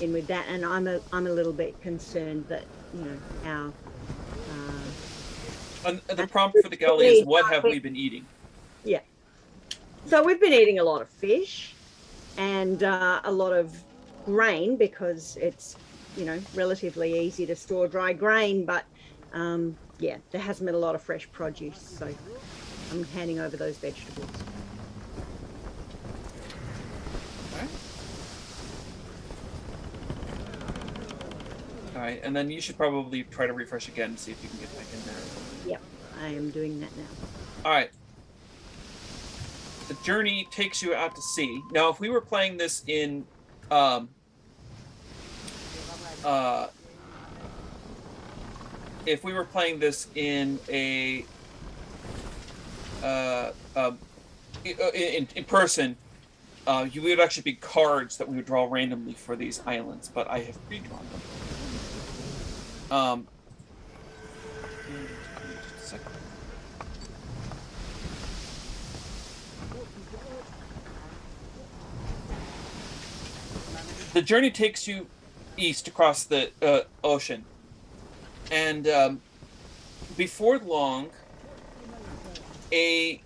in with that, and I'm a little bit concerned that our the prompt for the galley is, what have we been eating? Yeah. So we've been eating a lot of fish and a lot of grain, because it's relatively easy to store dry grain, but there hasn't been a lot of fresh produce, so I'm handing over those vegetables. All right, and then you should probably try to refresh again and see if you can get back in there. Yep, I am doing that now. All right. The journey takes you out to sea. Now, if we were playing this in in person, you would actually be cards that we would draw randomly for these islands, but I have pre-drawn them. Just a second. The journey takes you east across the ocean, and before long, an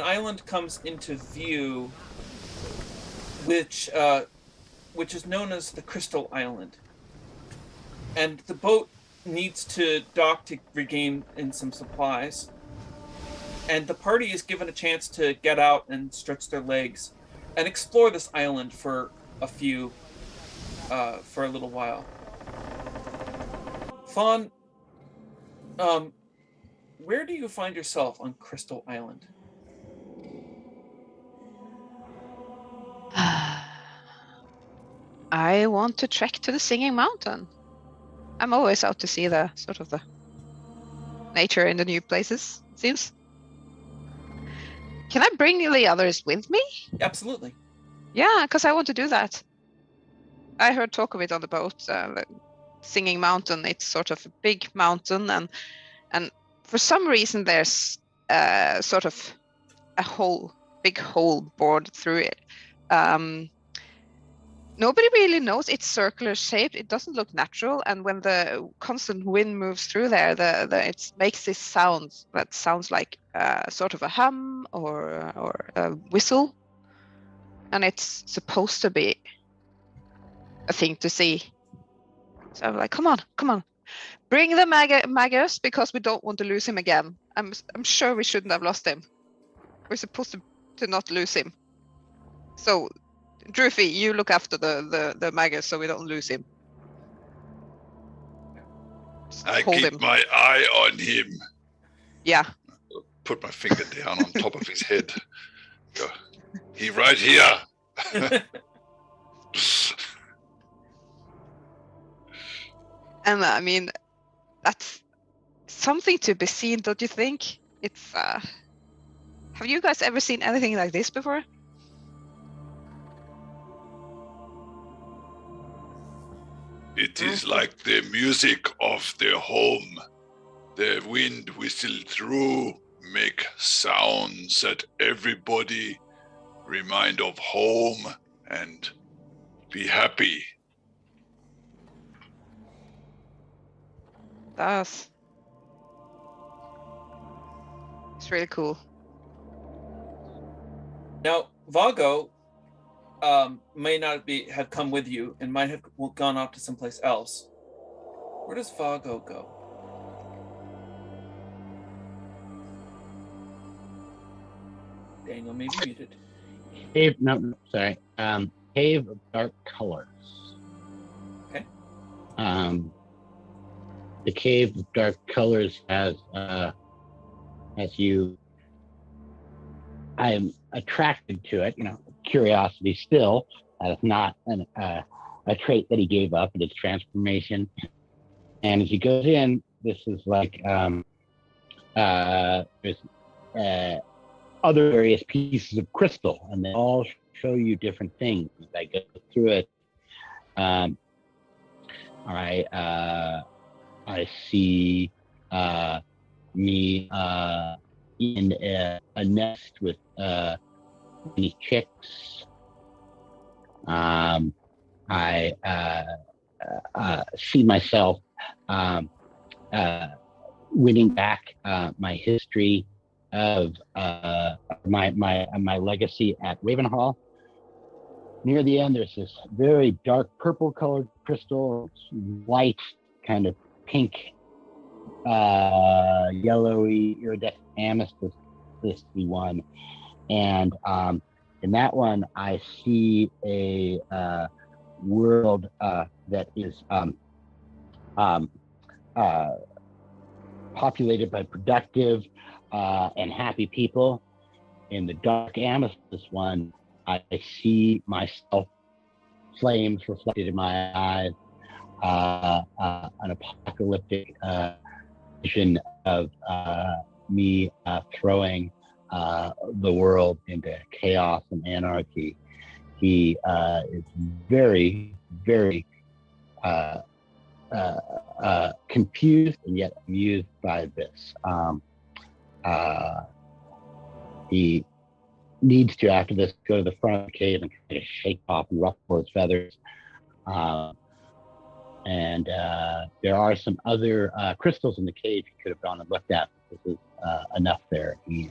island comes into view, which is known as the Crystal Island, and the boat needs to dock to regain in some supplies. And the party is given a chance to get out and stretch their legs and explore this island for a little while. Fawn, where do you find yourself on Crystal Island? I want to trek to the Singing Mountain. I'm always out to see the sort of the nature in the new places, it seems. Can I bring the others with me? Absolutely. Yeah, because I want to do that. I heard talk of it on the boat. The Singing Mountain. It's sort of a big mountain, and for some reason there's sort of a big hole bored through it. Nobody really knows. It's circular shaped. It doesn't look natural, and when the constant wind moves through there, it makes this sound that sounds like sort of a hum or a whistle, and it's supposed to be a thing to see. So I'm like, come on, bring the Magus, because we don't want to lose him again. I'm sure we shouldn't have lost him. We're supposed to not lose him. So, Drufy, you look after the Magus so we don't lose him. Just I hold keep him. my eye on him. Yeah. Put my finger down on top of his head. Go, he right here. And I mean, that's something to be seen, don't you think? It's have you guys ever seen anything like this before? It is like the music of their home. The wind whistle through, make sounds that everybody remind of home and be happy. That's it's really cool. Now, Vago may not have come with you and might have gone off to someplace else. Where does Vago go? Daniel may be muted. Sorry. Cave of Dark Colors. Okay. The Cave of Dark Colors has you. I am attracted to it. Curiosity still. That's not a trait that he gave up in his transformation. And as he goes in, this is like there's other various pieces of crystal, and they all show you different things as I go through it. I see me in a nest with many chicks. I see myself winning back my history of my legacy at Ravenhall. Near the end, there's this very dark purple colored crystal. It's white, kind of pink, yellowy, iridescent amethyst, this one. And in that one, I see a world that is populated by productive and happy people. In the dark amethyst one, I see myself, flames reflected in my eyes, an apocalyptic vision of me throwing the world into chaos and anarchy. He is very, very confused and yet amused by this. He needs to, after this, go to the front of the cave and kind of shake off and ruffle his feathers. And there are some other crystals in the cave he could have gone and looked at. This is enough there. He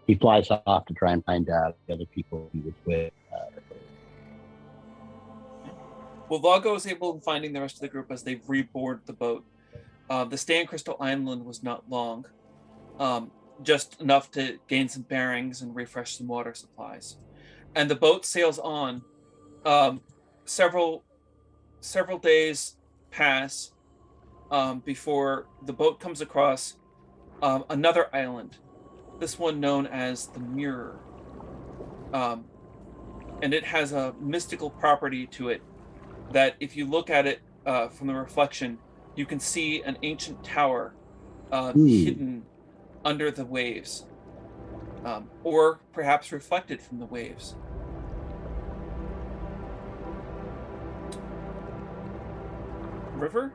he flies off to try and find the other people he was with. Well, Vago is able in finding the rest of the group as they reboard the boat. The stay in Crystal Island was not long, just enough to gain some bearings and refresh some water supplies. And the boat sails on. Several days pass before the boat comes across another island, this one known as the Mirror. And it has a mystical property to it that if you look at it from the reflection, you can see an ancient tower hidden under the waves, or perhaps reflected from the waves. River?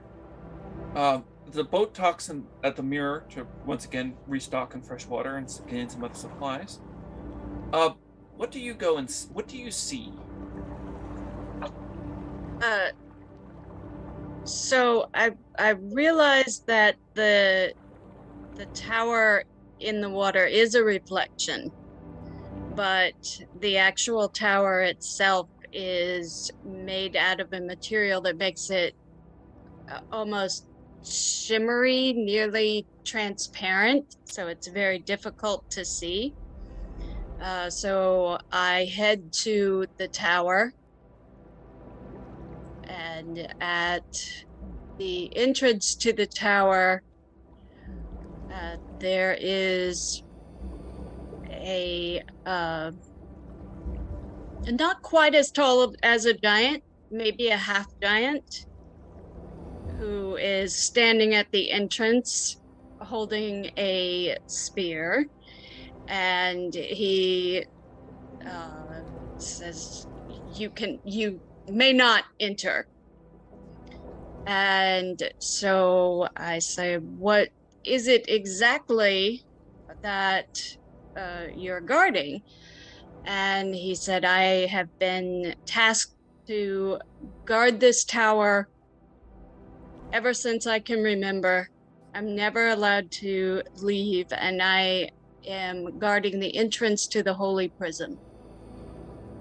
The boat docks at the Mirror to once again restock on fresh water and gain some other supplies. What do you go and what do you see? So I realized that the tower in the water is a reflection, but the actual tower itself is made out of a material that makes it almost shimmery, nearly transparent, so it's very difficult to see. So I head to the tower, and at the entrance to the tower, there is a not quite as tall as a giant, maybe a half giant, who is standing at the entrance holding a spear, and he says, you may not enter. And so I say, what is it exactly that you're guarding? And he said, I have been tasked to guard this tower ever since I can remember. I'm never allowed to leave, and I am guarding the entrance to the Holy Prism.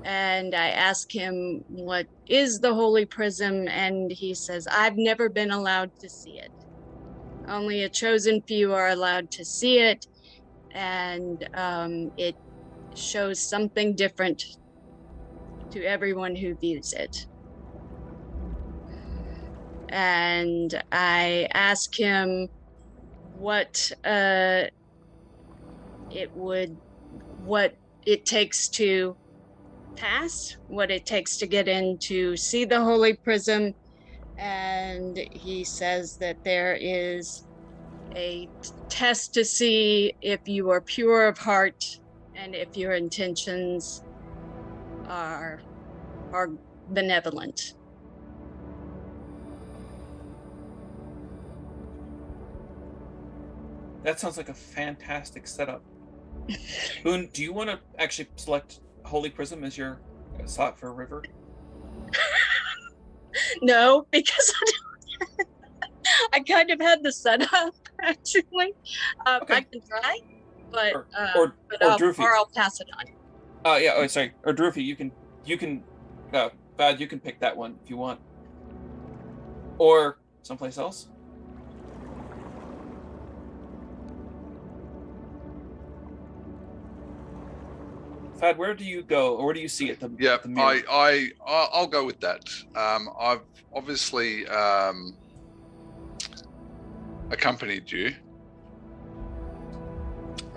And I ask him, what is the Holy Prism? And he says, I've never been allowed to see it. Only a chosen few are allowed to see it, and it shows something different to everyone who views it. And I ask him what it takes to pass, what it takes to get in to see the Holy Prism. And he says that there is a test to see if you are pure of heart and if your intentions are benevolent. That sounds like a fantastic setup. Boone, do you want to actually select Holy Prism as your slot for a river? No, because I kind of had the setup, actually. Okay. I can try, but or Droofy. Or I'll pass it on. Yeah. Oh, sorry. Or Droofy, you can. Bad. You can pick that one if you want, or someplace else. Fad, where do you go, or where do you see it? Yeah, the Mirror? I'll go with that. I've obviously accompanied you,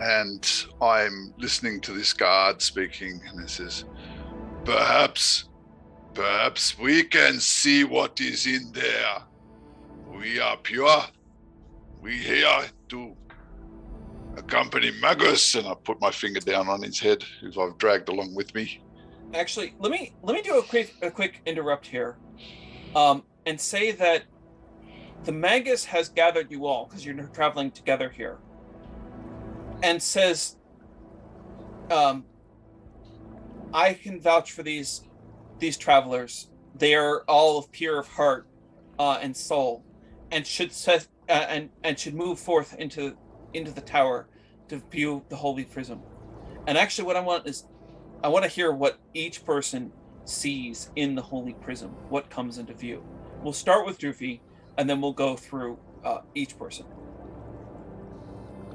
and I'm listening to this guard speaking, and it says, perhaps we can see what is in there. We are pure. We here to accompany Magus, and I put my finger down on his head, who I've dragged along with me. Actually, let me do a quick interrupt here, and say that the Magus has gathered you all because you're traveling together here, and says, I can vouch for these travelers. They are all of pure of heart and soul, and should should move forth into the tower to view the holy prism. And actually, what I want is, I want to hear what each person sees in the holy prism. What comes into view? We'll start with Droofy, and then we'll go through each person,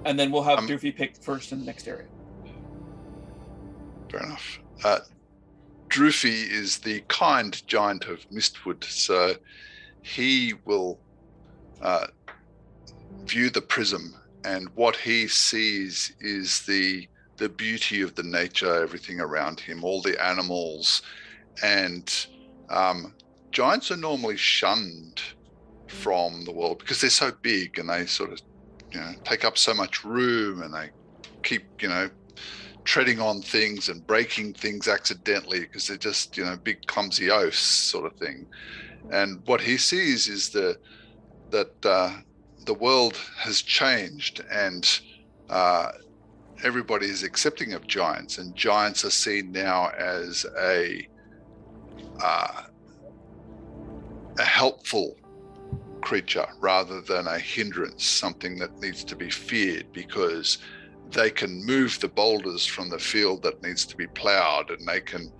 and then we'll have Droofy pick first in the next area. Fair enough. Droofy is the kind giant of Mistwood, so he will view the prism, and what he sees is the beauty of the nature, everything around him, all the animals, and giants are normally shunned from the world because they're so big and they sort of, take up so much room, and they keep, treading on things and breaking things accidentally because they're just, big clumsy oafs sort of thing. And what he sees is that the world has changed, and everybody is accepting of giants, and giants are seen now as a helpful creature rather than a hindrance, something that needs to be feared, because they can move the boulders from the field that needs to be plowed, and they can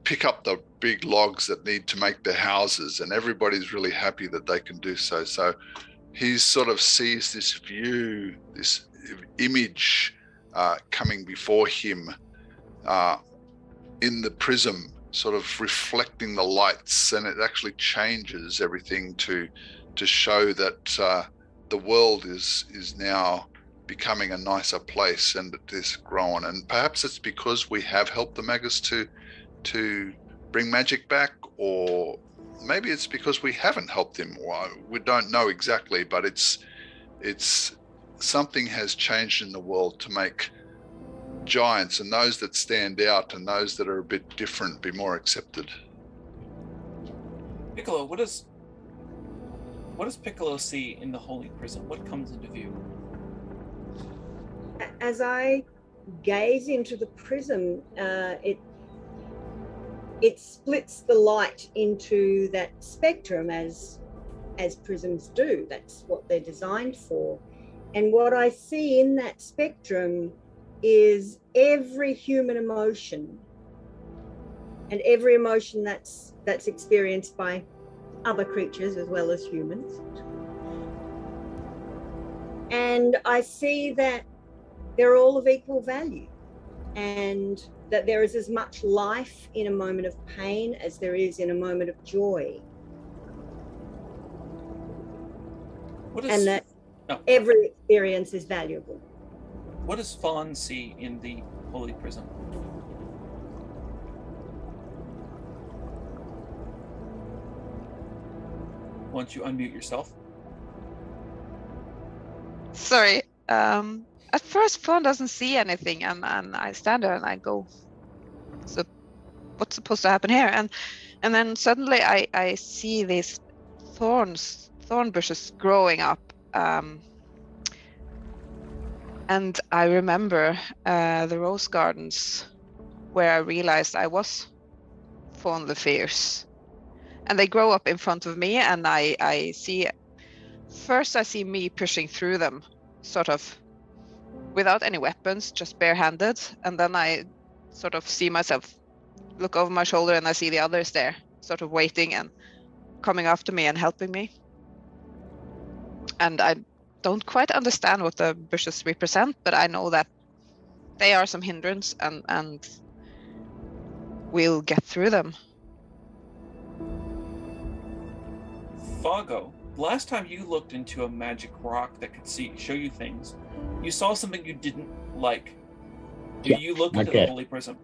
pick up the big logs that need to make their houses, and everybody's really happy that they can do so. So he sort of sees this view, this image coming before him in the prism, sort of reflecting the lights, and it actually changes everything to show that the world is now becoming a nicer place, and it is growing. And perhaps it's because we have helped the Magus to bring magic back, or maybe it's because we haven't helped him. We don't know exactly, but it's something has changed in the world to make giants and those that stand out and those that are a bit different be more accepted. Piccolo, what does Piccolo see in the holy prism? What comes into view? As I gaze into the prism, it splits the light into that spectrum as prisms do. That's what they're designed for. And what I see in that spectrum is every human emotion, and every emotion that's experienced by other creatures as well as humans. And I see that they're all of equal value, and that there is as much life in a moment of pain as there is in a moment of joy. And that every experience is valuable. What does Fawn see in the holy prism? Won't you unmute yourself? Sorry. At first, Fawn doesn't see anything, and I stand there and I go, "So, what's supposed to happen here?" And then suddenly I see these thorn bushes growing up, and I remember the rose gardens where I realized I was Fawn the Fierce, and they grow up in front of me, and I see me pushing through them, sort of without any weapons, just barehanded, and then I sort of see myself look over my shoulder, and I see the others there, sort of waiting and coming after me and helping me. And I don't quite understand what the bushes represent, but I know that they are some hindrance, and we'll get through them. Fago, last time you looked into a magic rock that could show you things, you saw something you didn't like. Do you look into the holy prism?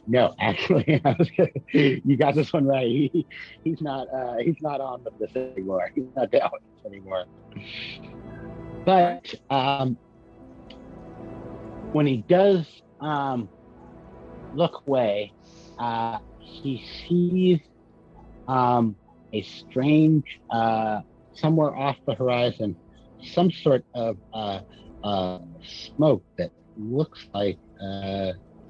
No, actually, you got this one right. He's not on with this anymore. He's not down with this anymore. But when he does look away, he sees a strange, somewhere off the horizon, some sort of smoke that looks like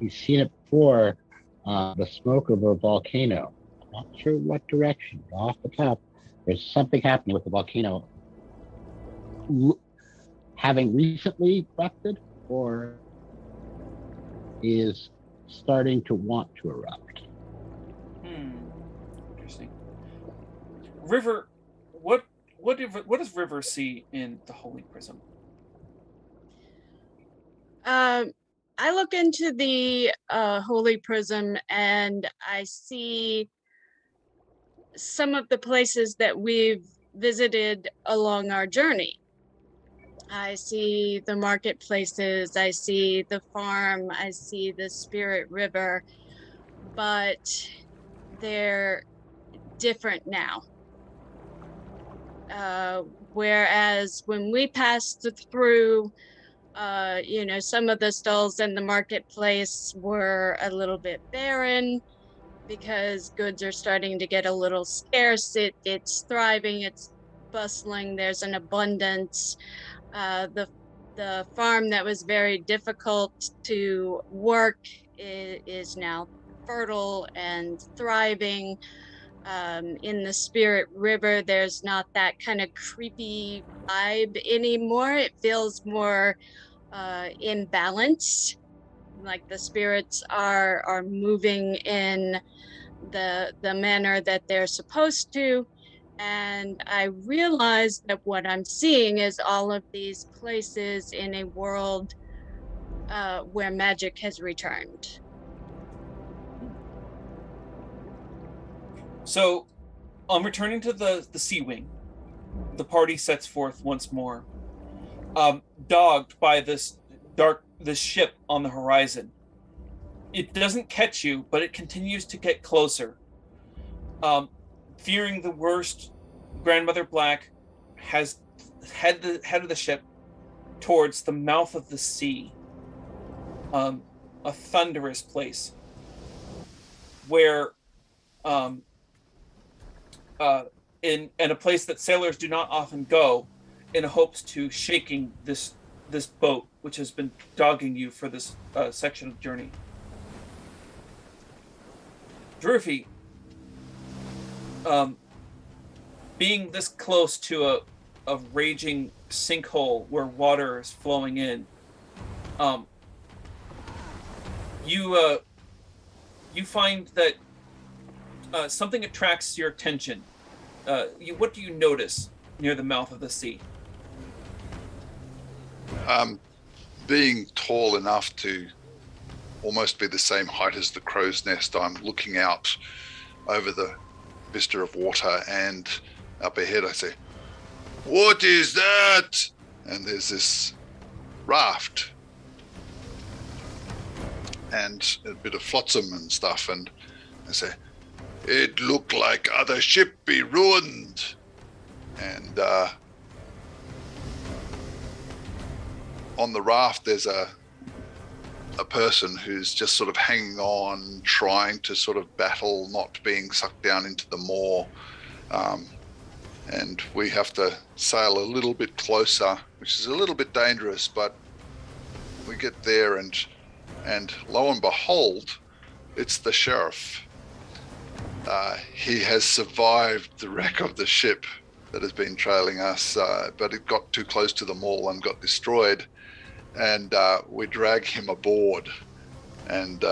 he's seen it before. The smoke of a volcano. Not sure what direction. Off the top, there's something happening with the volcano. Having recently erupted, or is starting to want to erupt. Interesting. River, what does River see in the Holy Prism? I look into the Holy Prism and I see some of the places that we've visited along our journey. I see the marketplaces, I see the farm, I see the Spirit River, but they're different now. Whereas when we passed through, some of the stalls in the marketplace were a little bit barren because goods are starting to get a little scarce. It's thriving, it's bustling, there's an abundance. The farm that was very difficult to work is now fertile and thriving. In the Spirit River, there's not that kind of creepy vibe anymore. It feels more in balance, like the spirits are moving in the manner that they're supposed to. And I realized that what I'm seeing is all of these places in a world where magic has returned. So, on returning to the Sea Wing, the party sets forth once more, dogged by this ship on the horizon. It doesn't catch you, but it continues to get closer. Fearing the worst, Grandmother Black has head of the ship towards the mouth of the sea, a thunderous place where in a place that sailors do not often go, in hopes to shaking this boat which has been dogging you for this section of journey. Drurfy, being this close to a raging sinkhole where water is flowing in, you find that something attracts your attention. What do you notice near the mouth of the sea? Being tall enough to almost be the same height as the crow's nest, I'm looking out over the vista of water, and up ahead I say, "What is that?" And there's this raft and a bit of flotsam and stuff, and I say, "It look like other ship be ruined." And on the raft there's a person who's just sort of hanging on, trying to sort of battle not being sucked down into the maw, and we have to sail a little bit closer, which is a little bit dangerous, but we get there, and lo and behold, it's the sheriff. He has survived the wreck of the ship that has been trailing us, but it got too close to the maul and got destroyed. And we drag him aboard, and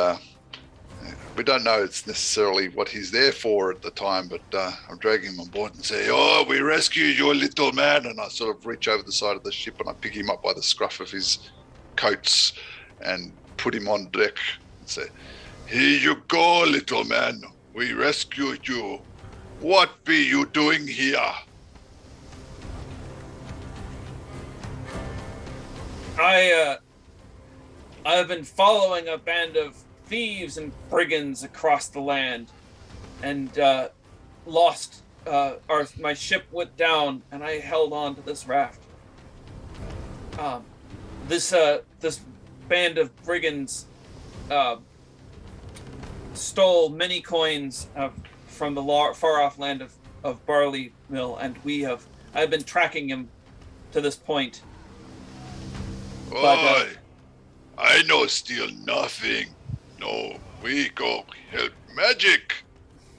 we don't know it's necessarily what he's there for at the time, but I'm dragging him on board and say, "Oh, we rescued your little man," and I sort of reach over the side of the ship and I pick him up by the scruff of his coats and put him on deck and say, "Here you go, little man. We rescued you. What be you doing here?" I've been following a band of thieves and brigands across the land, and lost. My ship went down, and I held on to this raft. This band of brigands stole many coins from the far-off land of Barley Mill, and I've been tracking him to this point. But, Oi, I know steal nothing. No, we go help magic.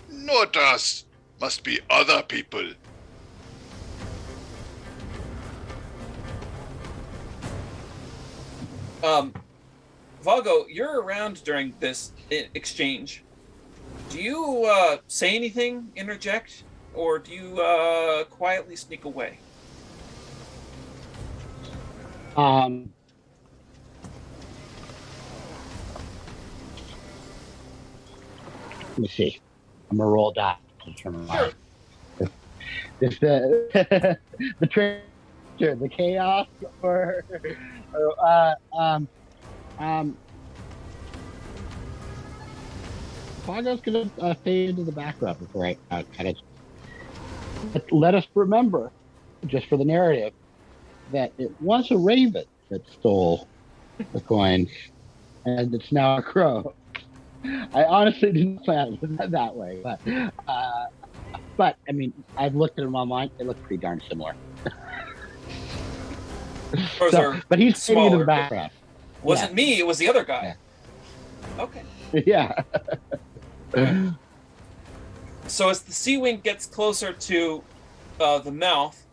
Not us. Must be other people. Vago, you're around during this exchange. Do you say anything, interject, or do you quietly sneak away? Let me see. I'm gonna roll die to determine Sure. This the treasure, the chaos, or Fargo's gonna fade into the background before I kind of let us remember, just for the narrative, that it was a raven that stole the coins, and it's now a crow. I honestly didn't plan it that way, but I mean, I've looked at them online; they look pretty darn similar. Crows are but he's fading into smaller. the background. Wasn't me, it was the other guy. Yeah. Okay. Yeah. So as the sea wing gets closer to the mouth,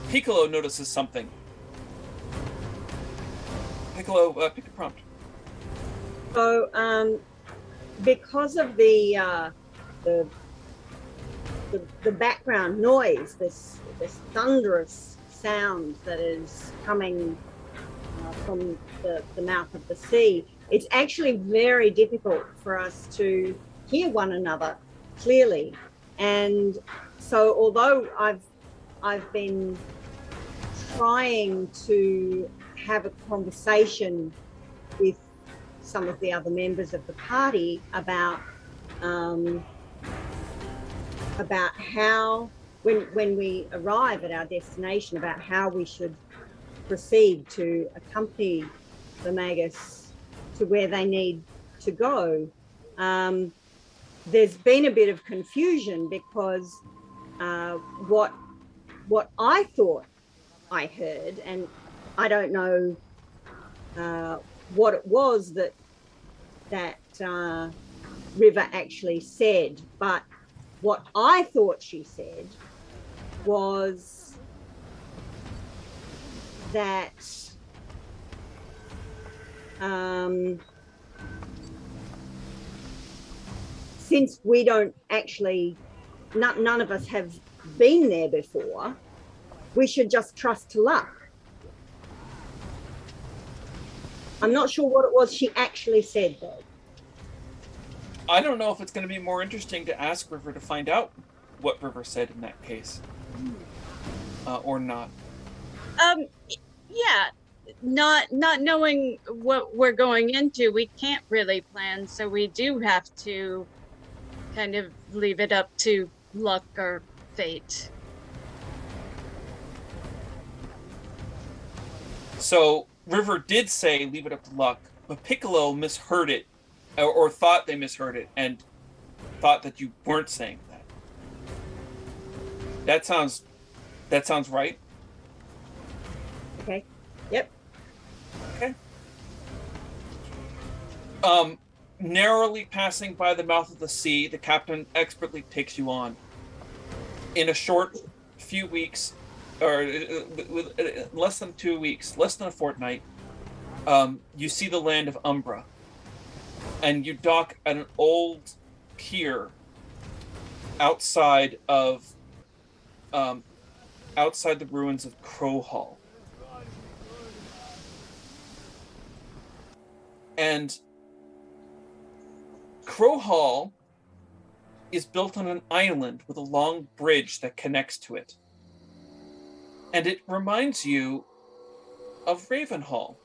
Piccolo notices something. Piccolo, pick a prompt. So, because of the background noise, this thunderous sound that is coming from the mouth of the sea, it's actually very difficult for us to hear one another clearly. And so, although I've been trying to have a conversation with some of the other members of the party about how, when we arrive at our destination, about how we should proceed to accompany the Magus to where they need to go. There's been a bit of confusion because what I thought I heard, and I don't know what it was that River actually said, but what I thought she said was that since we don't actually, none of us have been there before, we should just trust to luck. I'm not sure what it was she actually said, though. I don't know if it's going to be more interesting to ask River to find out what River said in that case, or not. Yeah, not knowing what we're going into, we can't really plan, so we do have to kind of leave it up to luck or fate. So River did say leave it up to luck, but Piccolo misheard it, or thought they misheard it, and thought that you weren't saying that. That sounds right. Okay. Yep. Okay. Narrowly passing by the mouth of the sea, the captain expertly takes you on. In a short few weeks, or with less than 2 weeks, less than a fortnight, you see the land of Umbra, and you dock at an old pier outside the ruins of Crow Hall. And Crow Hall is built on an island with a long bridge that connects to it. And it reminds you of Ravenhall.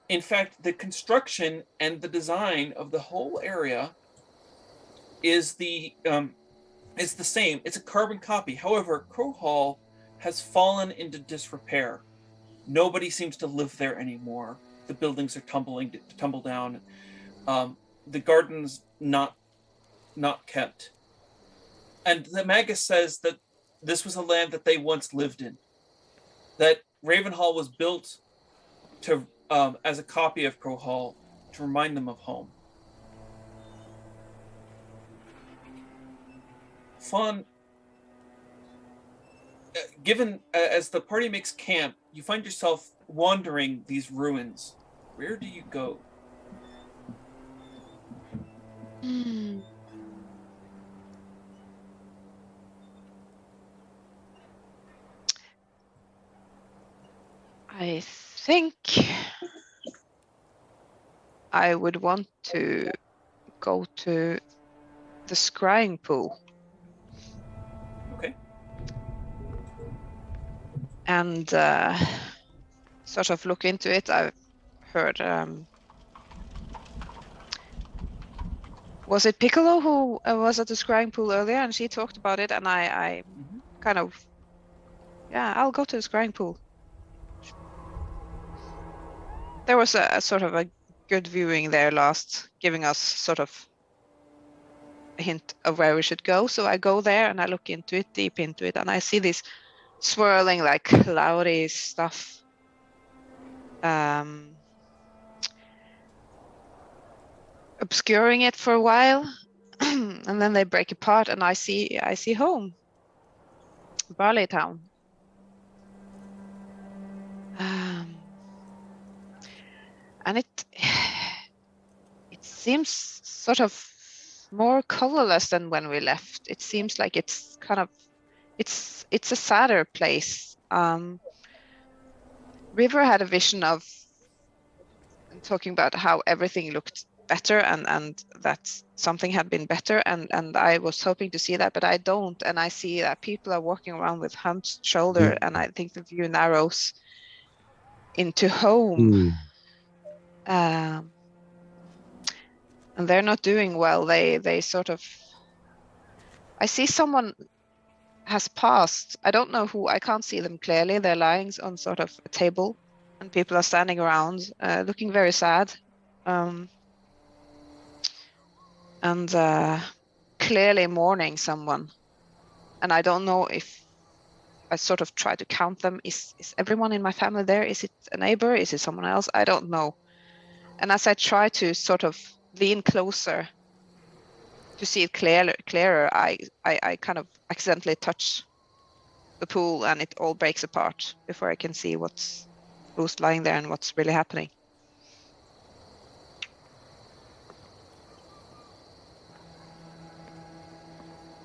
In fact, the construction and the design of the whole area is the same. It's a carbon copy. However, Crow Hall has fallen into disrepair. Nobody seems to live there anymore. The buildings are tumble down. The garden's not kept. And the Magus says that this was a land that they once lived in. That Ravenhall was built to as a copy of Crow Hall to remind them of home. Fawn, given as the party makes camp, you find yourself wandering these ruins. Where do you go? I think I would want to go to the scrying pool. Okay. And sort of look into it. I've heard, was it Piccolo who was at the scrying pool earlier, and she talked about it, and I kind of, yeah, I'll go to the scrying pool. There was a sort of a good viewing there last, giving us sort of a hint of where we should go. So I go there and I look into it, deep into it, and I see this swirling, like cloudy stuff. Obscuring it for a while, and then they break apart, and I see home, Barley Town. And it seems sort of more colorless than when we left. It seems like it's kind of it's a sadder place. River had a vision of talking about how everything looked better and that something had been better, and I was hoping to see that, but I don't, and I see that people are walking around with humped shoulder, and I think the view narrows into home. And they're not doing well. They sort of, I see someone has passed. I don't know who. I can't see them clearly. They're lying on sort of a table, and people are standing around, looking very sad, and clearly mourning someone. And I don't know if I sort of try to count them. Is everyone in my family there? Is it a neighbor? Is it someone else? I don't know. And as I try to sort of lean closer to see it clearer, I kind of accidentally touch the pool, and it all breaks apart before I can see who's lying there and what's really happening.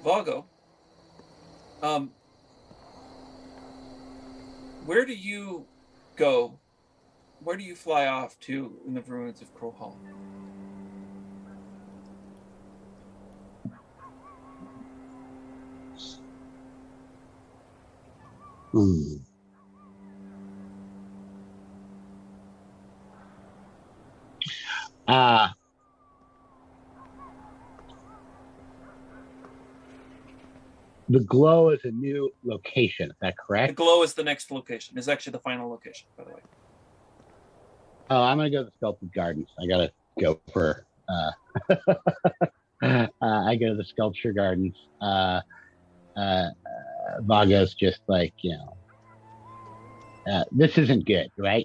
Vago, where do you go? Where do you fly off to in the ruins of Crow Hall? The glow is a new location. Is that The correct? glow is the next location. Is actually the final location, by the way. Oh, I'm gonna go to the Sculpted Gardens. I gotta go for. I go to the Sculpture Gardens. Vago's just like, this isn't good, right?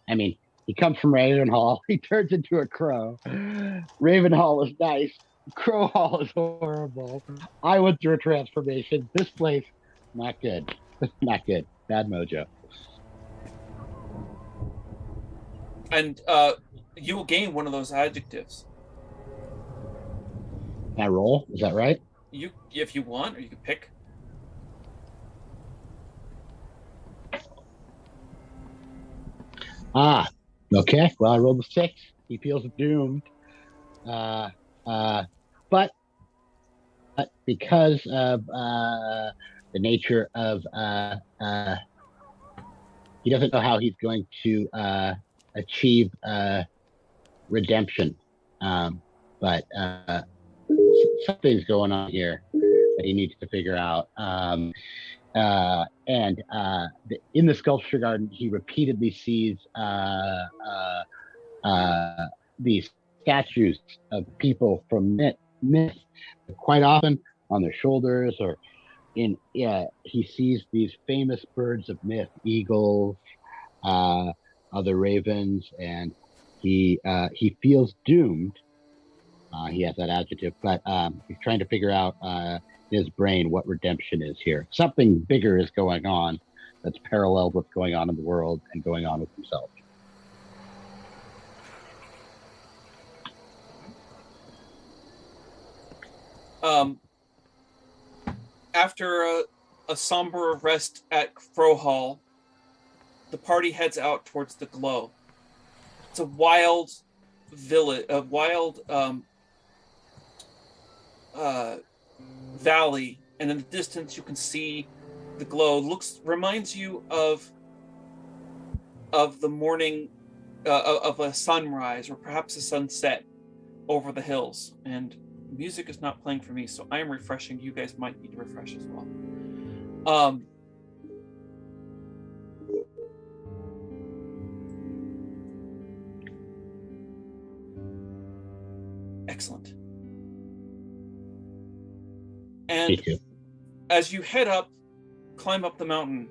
I mean, he comes from Ravenhall. He turns into a crow. Ravenhall is nice. Crow Hall is horrible. I went through a transformation. This place, not good. Not good. Bad mojo. And you will gain one of those adjectives. Can I roll? Is that right? You, if you want, or you can pick. Okay. Well, I rolled a 6. He feels doomed. But because of the nature of he doesn't know how he's going to achieve redemption, but something's going on here that he needs to figure out. In the Sculpture Garden, he repeatedly sees these statues of people from myth, quite often on their shoulders or he sees these famous birds of myth, eagles, other ravens, and he feels doomed. He has that adjective, but he's trying to figure out in his brain what redemption is here. Something bigger is going on that's parallel with what's going on in the world and going on with himself. After a somber rest at Fro Hall, the party heads out towards the glow. It's a wild village, a wild valley, and in the distance you can see the glow. Reminds you of the morning of a sunrise or perhaps a sunset over the hills. And music is not playing for me, so I am refreshing. You guys might need to refresh as well. Excellent. And as you climb up the mountain,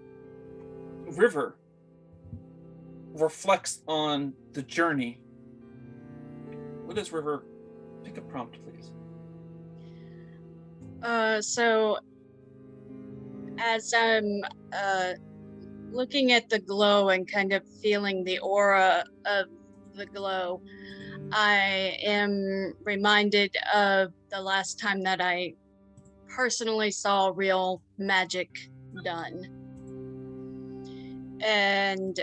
River reflects on the journey. What does River pick a prompt, please? So as I'm looking at the glow and kind of feeling the aura of the glow, I am reminded of the last time that I personally saw real magic done. And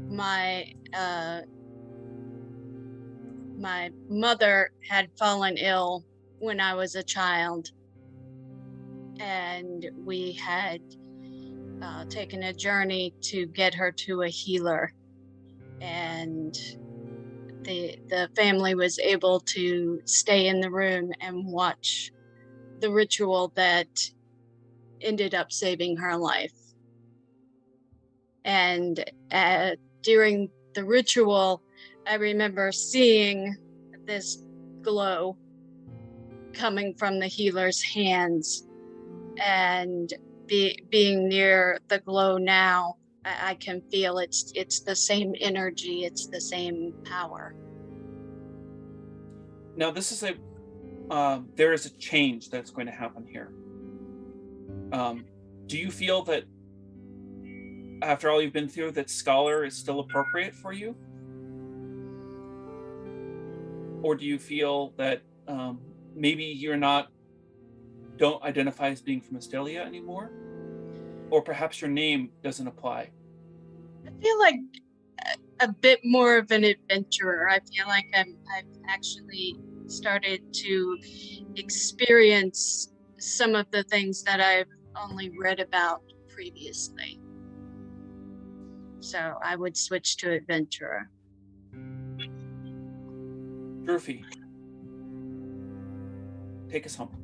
my mother had fallen ill when I was a child, and we had taken a journey to get her to a healer, and the family was able to stay in the room and watch the ritual that ended up saving her life. And during the ritual, I remember seeing this glow coming from the healer's hands, and being near the glow now, I can feel it's the same energy, it's the same power. Now this is there is a change that's going to happen here. Do you feel that after all you've been through that scholar is still appropriate for you? Or do you feel that maybe you're don't identify as being from Astelia anymore? Or perhaps your name doesn't apply? I feel like a bit more of an adventurer. I feel like I've actually started to experience some of the things that I've only read about previously. So I would switch to adventurer. Durfee, take us home.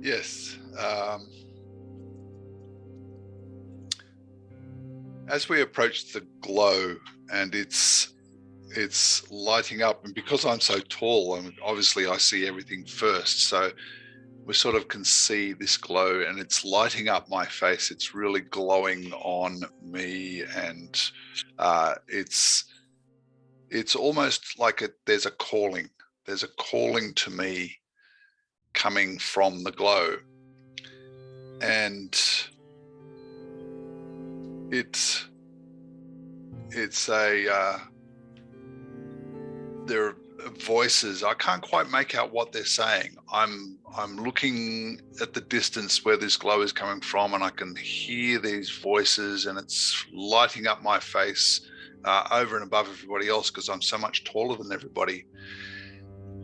Yes. As we approach the glow and it's lighting up, and because I'm so tall, and obviously I see everything first, so we sort of can see this glow and it's lighting up my face. It's really glowing on me, and it's almost like there's a calling to me coming from the glow. And there are voices. I can't quite make out what they're saying. I'm looking at the distance where this glow is coming from, and I can hear these voices, and it's lighting up my face over and above everybody else because I'm so much taller than everybody.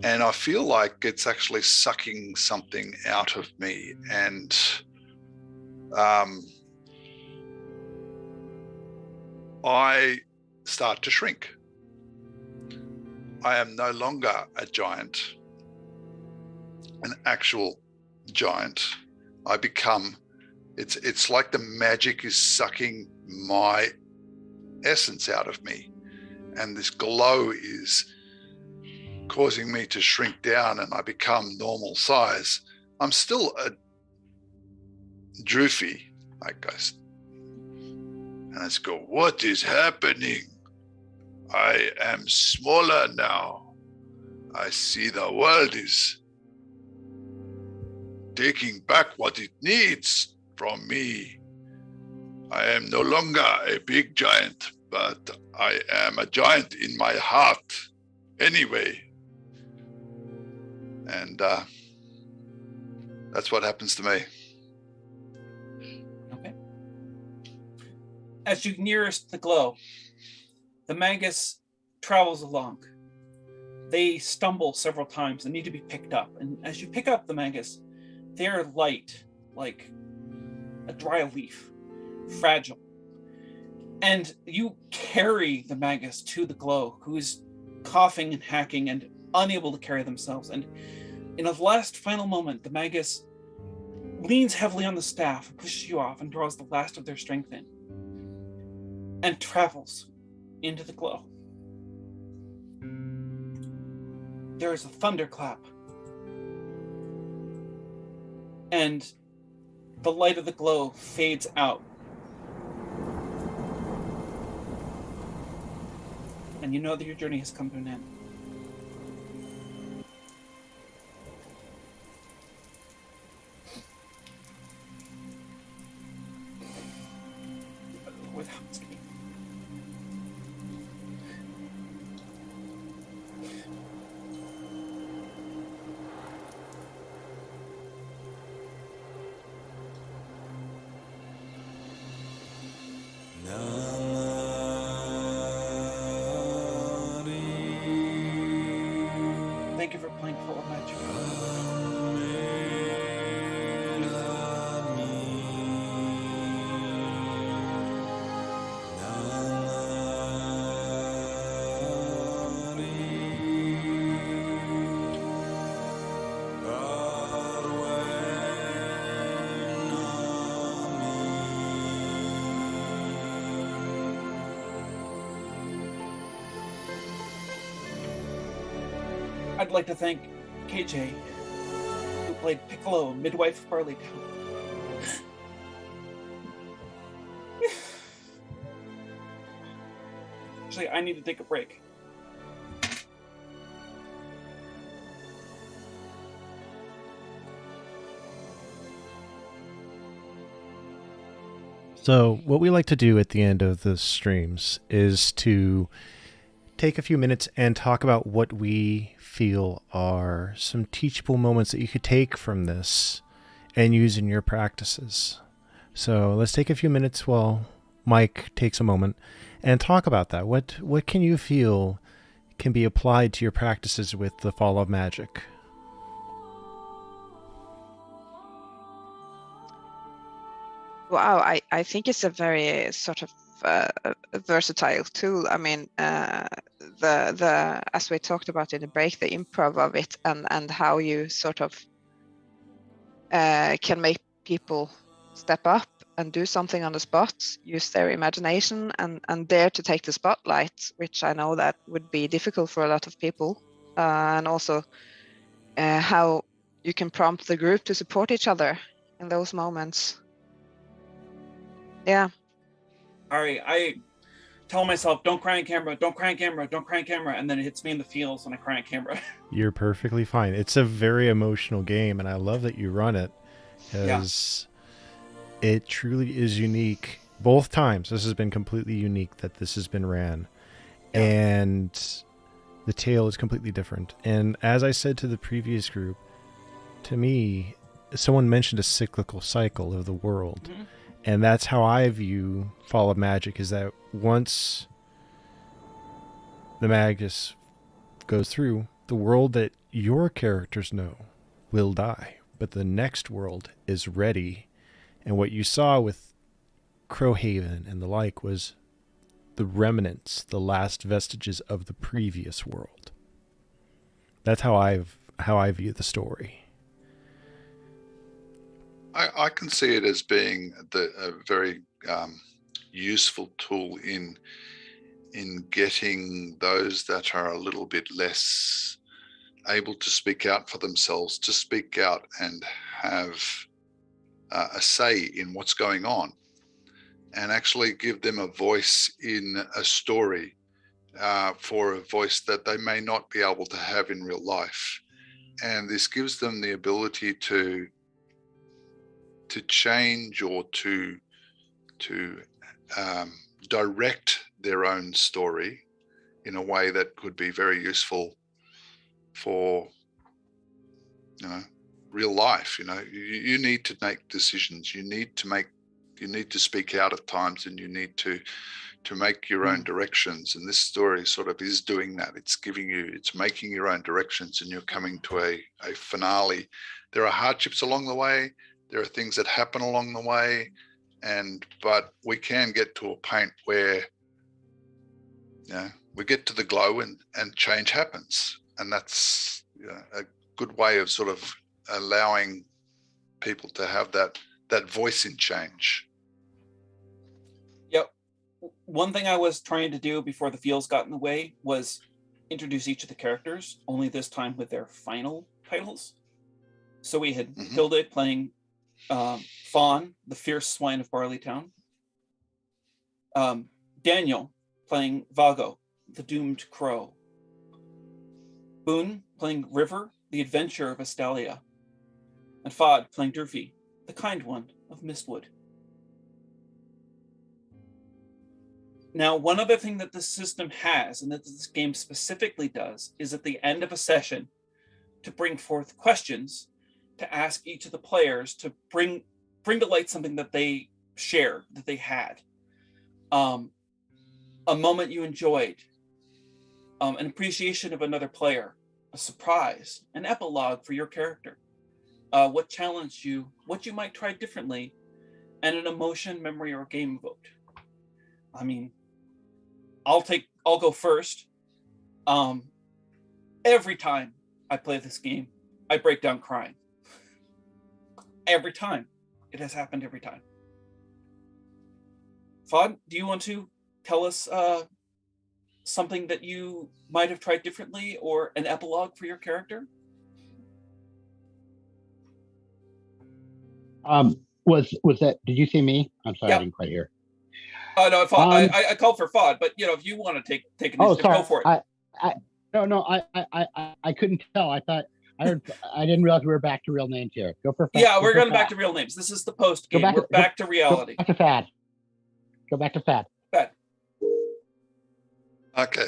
And I feel like it's actually sucking something out of me, and I start to shrink. I am no longer a giant, an actual giant. I become, it's like the magic is sucking my essence out of me. and this glow is causing me to shrink down and I become normal size. I'm still a droofy, I guess. And I just go, what is happening? I am smaller now. I see the world is taking back what it needs from me. I am no longer a big giant, but I am a giant in my heart anyway. And that's what happens to me. Okay. As you nearest the glow, the Magus travels along. They stumble several times and need to be picked up. And as you pick up the Magus, they're light, like a dry leaf, fragile. And you carry the Magus to the glow, who is coughing and hacking and unable to carry themselves. And in a last final moment, the Magus leans heavily on the staff, pushes you off, and draws the last of their strength in, and travels into the glow. There is a thunderclap, and the light of the glow fades out. And you know that your journey has come to an end. With housekeeping. Thank you for playing Full of Magic. I'd like to thank KJ, who played Piccolo, midwife of Barleytown. Actually, I need to take a break. So what we like to do at the end of the streams is to take a few minutes and talk about what we feel are some teachable moments that you could take from this and use in your practices. So let's take a few minutes while Mike takes a moment and talk about that. What can you feel can be applied to your practices with the Fall of Magic? Wow, I think it's a very sort of versatile tool. I mean, the as we talked about in the break, the improv of it and how you sort of can make people step up and do something on the spot, use their imagination and dare to take the spotlight, which I know that would be difficult for a lot of people. And also how you can prompt the group to support each other in those moments. Yeah. I tell myself, don't cry on camera, don't cry on camera, don't cry on camera, and then it hits me in the feels when I cry on camera. You're perfectly fine. It's a very emotional game, and I love that you run it, because it truly is unique. Both times, this has been completely unique that this has been ran, and the tale is completely different. And as I said to the previous group, to me, someone mentioned a cyclical cycle of the world. Mm-hmm. And that's how I view Fall of Magic, is that once the Magus goes through, the world that your characters know will die. But the next world is ready. And what you saw with Crowhaven and the like was the remnants, the last vestiges of the previous world. That's how I view the story. I can see it as being a very useful tool in in getting those that are a little bit less able to speak out for themselves to speak out and have a say in what's going on, and actually give them a voice in a story, for a voice that they may not be able to have in real life. And this gives them the ability to change or to direct their own story in a way that could be very useful for real life. You need to make decisions, you need to speak out at times, and you need to make your own directions. And this story sort of is doing that. It's making your own directions, and you're coming to a finale. There are hardships along the way, there are things that happen along the way, but we can get to a point where we get to the glow and change happens. And that's a good way of sort of allowing people to have that voice in change. Yep. One thing I was trying to do before the feels got in the way was introduce each of the characters, only this time with their final titles. So we had Hilde playing Fawn, the fierce swine of Barleytown. Daniel playing Vago, the doomed crow. Boone playing River, the adventure of Estalia. And Fod playing Durfee, the kind one of Mistwood. Now, one other thing that this system has, and that this game specifically does, is at the end of a session to bring forth questions to ask each of the players to bring to light something that they shared, that they had. A moment you enjoyed, an appreciation of another player, a surprise, an epilogue for your character, what challenged you, what you might try differently, and an emotion, memory, or game evoked. I mean, I'll go first. Every time I play this game, I break down crying. Every time. It has happened every time. Fod, do you want to tell us something that you might have tried differently, or an epilogue for your character? Was that? Did you see me? I'm sorry, Yep. I didn't quite hear. Oh no, I called for Fod, but if you want to take initiative, Oh, sorry. go for it. I couldn't tell. I thought I didn't realize we were back to real names here. Go for Yeah, we're going Fad. back to real names. This is the post game. We're back to reality. Go back to Fad. Go back to Fad. Fad. Okay.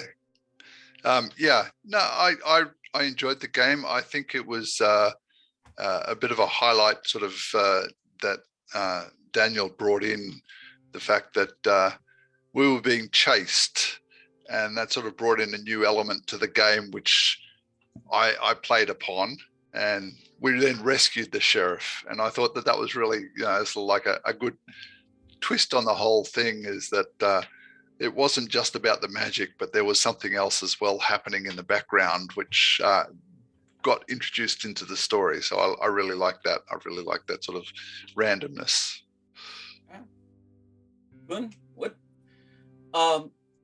I enjoyed the game. I think it was a bit of a highlight, sort of that Daniel brought in the fact that we were being chased, and that sort of brought in a new element to the game, which I played upon, and we then rescued the sheriff. And I thought that was really, it's like a good twist on the whole thing, is that it wasn't just about the magic, but there was something else as well happening in the background, which got introduced into the story. So I really like that. I really like that sort of randomness. Boone, what?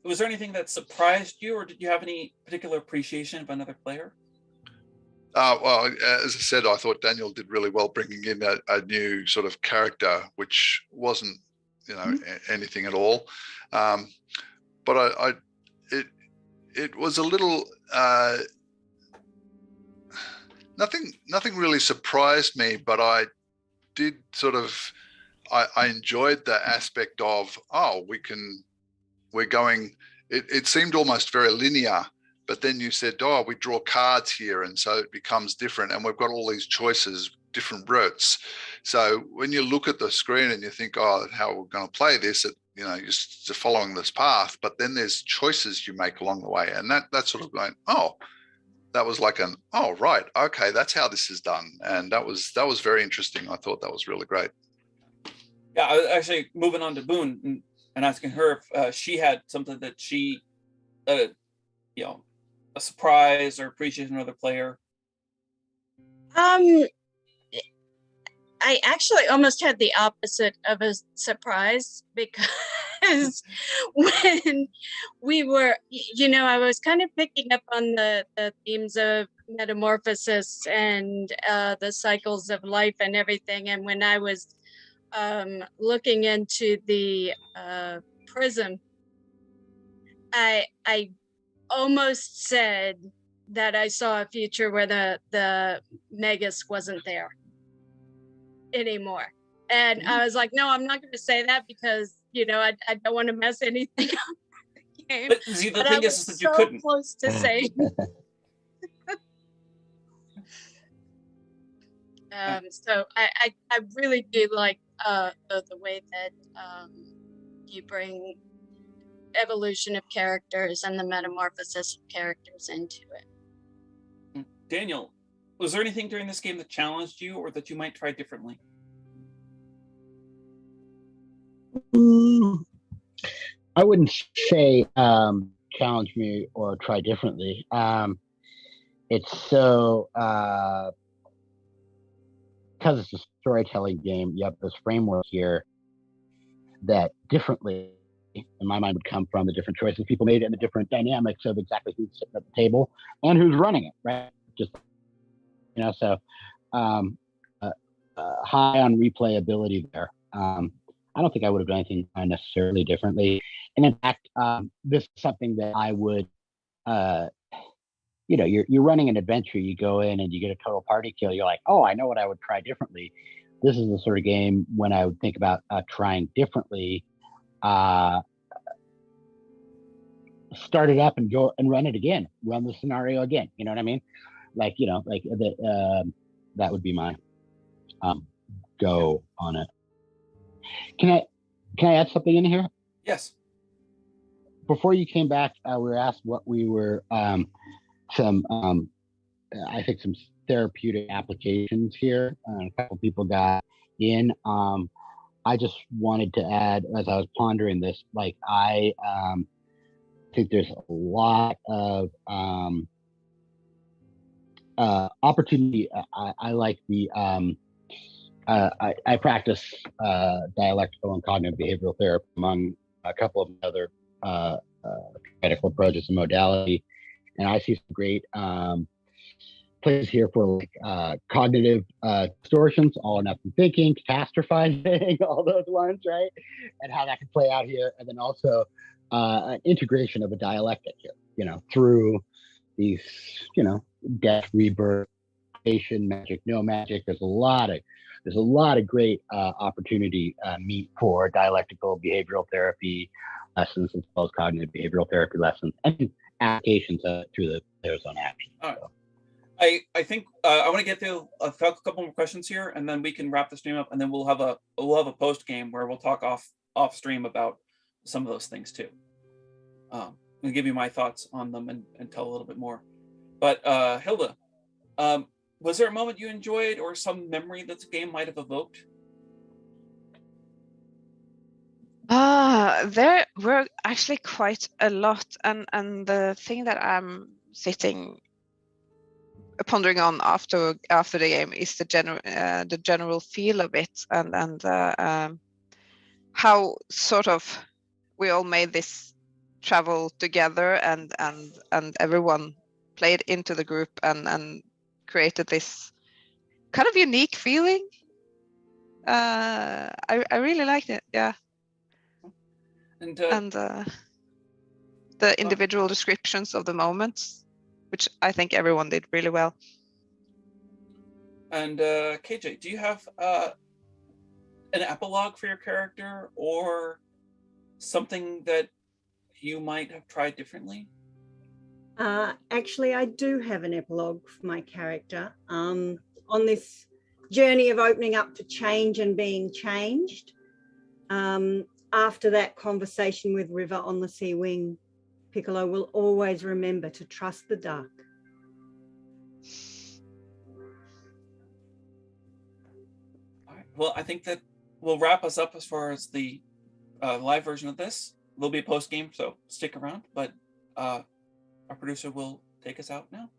Was there anything that surprised you, or did you have any particular appreciation of another player? Well, as I said, I thought Daniel did really well bringing in a new sort of character, which wasn't, anything at all. But it was a little, nothing really surprised me, but I did sort of, I enjoyed the aspect of, we're going, it seemed almost very linear, but then you said, we draw cards here, and so it becomes different, and we've got all these choices, different routes. So when you look at the screen and you think, how we're going to play this, you're just following this path, but then there's choices you make along the way, and that sort of going, that was like right, okay, that's how this is done. And that was very interesting. I thought that was really great. Yeah, I was actually moving on to Boone and asking her if she had something that she, a surprise or appreciation of another player. I actually almost had the opposite of a surprise, because because when we were, I was kind of picking up on the themes of metamorphosis and the cycles of life and everything. And when I was looking into the prism, I almost said that I saw a future where the Magus wasn't there anymore. And I was like, no, I'm not going to say that because, I don't want to mess anything up. But see, the thing is that you so couldn't. close to saying. So I really do like the way that you bring evolution of characters and the metamorphosis of characters into it. Daniel, was there anything during this game that challenged you or that you might try differently? I wouldn't say challenge me or try differently. It's so because it's a storytelling game, you have this framework here that differently in my mind would come from the different choices people made and the different dynamics of exactly who's sitting at the table and who's running it, right? Just so high on replayability there. I don't think I would have done anything necessarily differently. And in fact, this is something that I would, you're running an adventure, you go in and you get a total party kill. You're like, oh, I know what I would try differently. This is the sort of game when I would think about trying differently, start it up and go and run it again, run the scenario again. You know what I mean? That would be my go on it. Can I add something in here? Yes. Before you came back, we were asked what we were some therapeutic applications here. A couple people got in. I just wanted to add, as I was pondering this, I think there's a lot of opportunity. I like the I practice dialectical and cognitive behavioral therapy among a couple of other medical approaches and modality, and I see some great places here for cognitive distortions, all or nothing thinking, catastrophizing, all those ones, right? And how that can play out here, and then also an integration of a dialectic here, through these, death, rebirth, magic, no magic. There's a lot of great opportunity meet for dialectical behavioral therapy lessons as well as cognitive behavioral therapy lessons and applications through the player's own action. All right. I think I want to get to a couple more questions here, and then we can wrap the stream up, and then we'll have a post game where we'll talk off stream about some of those things too. I'll give you my thoughts on them and tell a little bit more. But Hilda, was there a moment you enjoyed or some memory that the game might have evoked? There were actually quite a lot, and the thing that I'm sitting pondering on after the game is the general feel of it, and how sort of we all made this travel together, and everyone played into the group and created this kind of unique feeling. I really liked it, yeah. And the individual descriptions of the moments, which I think everyone did really well. And KJ, do you have an epilogue for your character or something that you might have tried differently? Actually, I do have an epilogue for my character. On this journey of opening up to change and being changed, after that conversation with River on the Sea Wing, Piccolo will always remember to trust the dark. All right. Well, I think that will wrap us up as far as the live version of this. There'll be a post game, so stick around. But our producer will take us out now.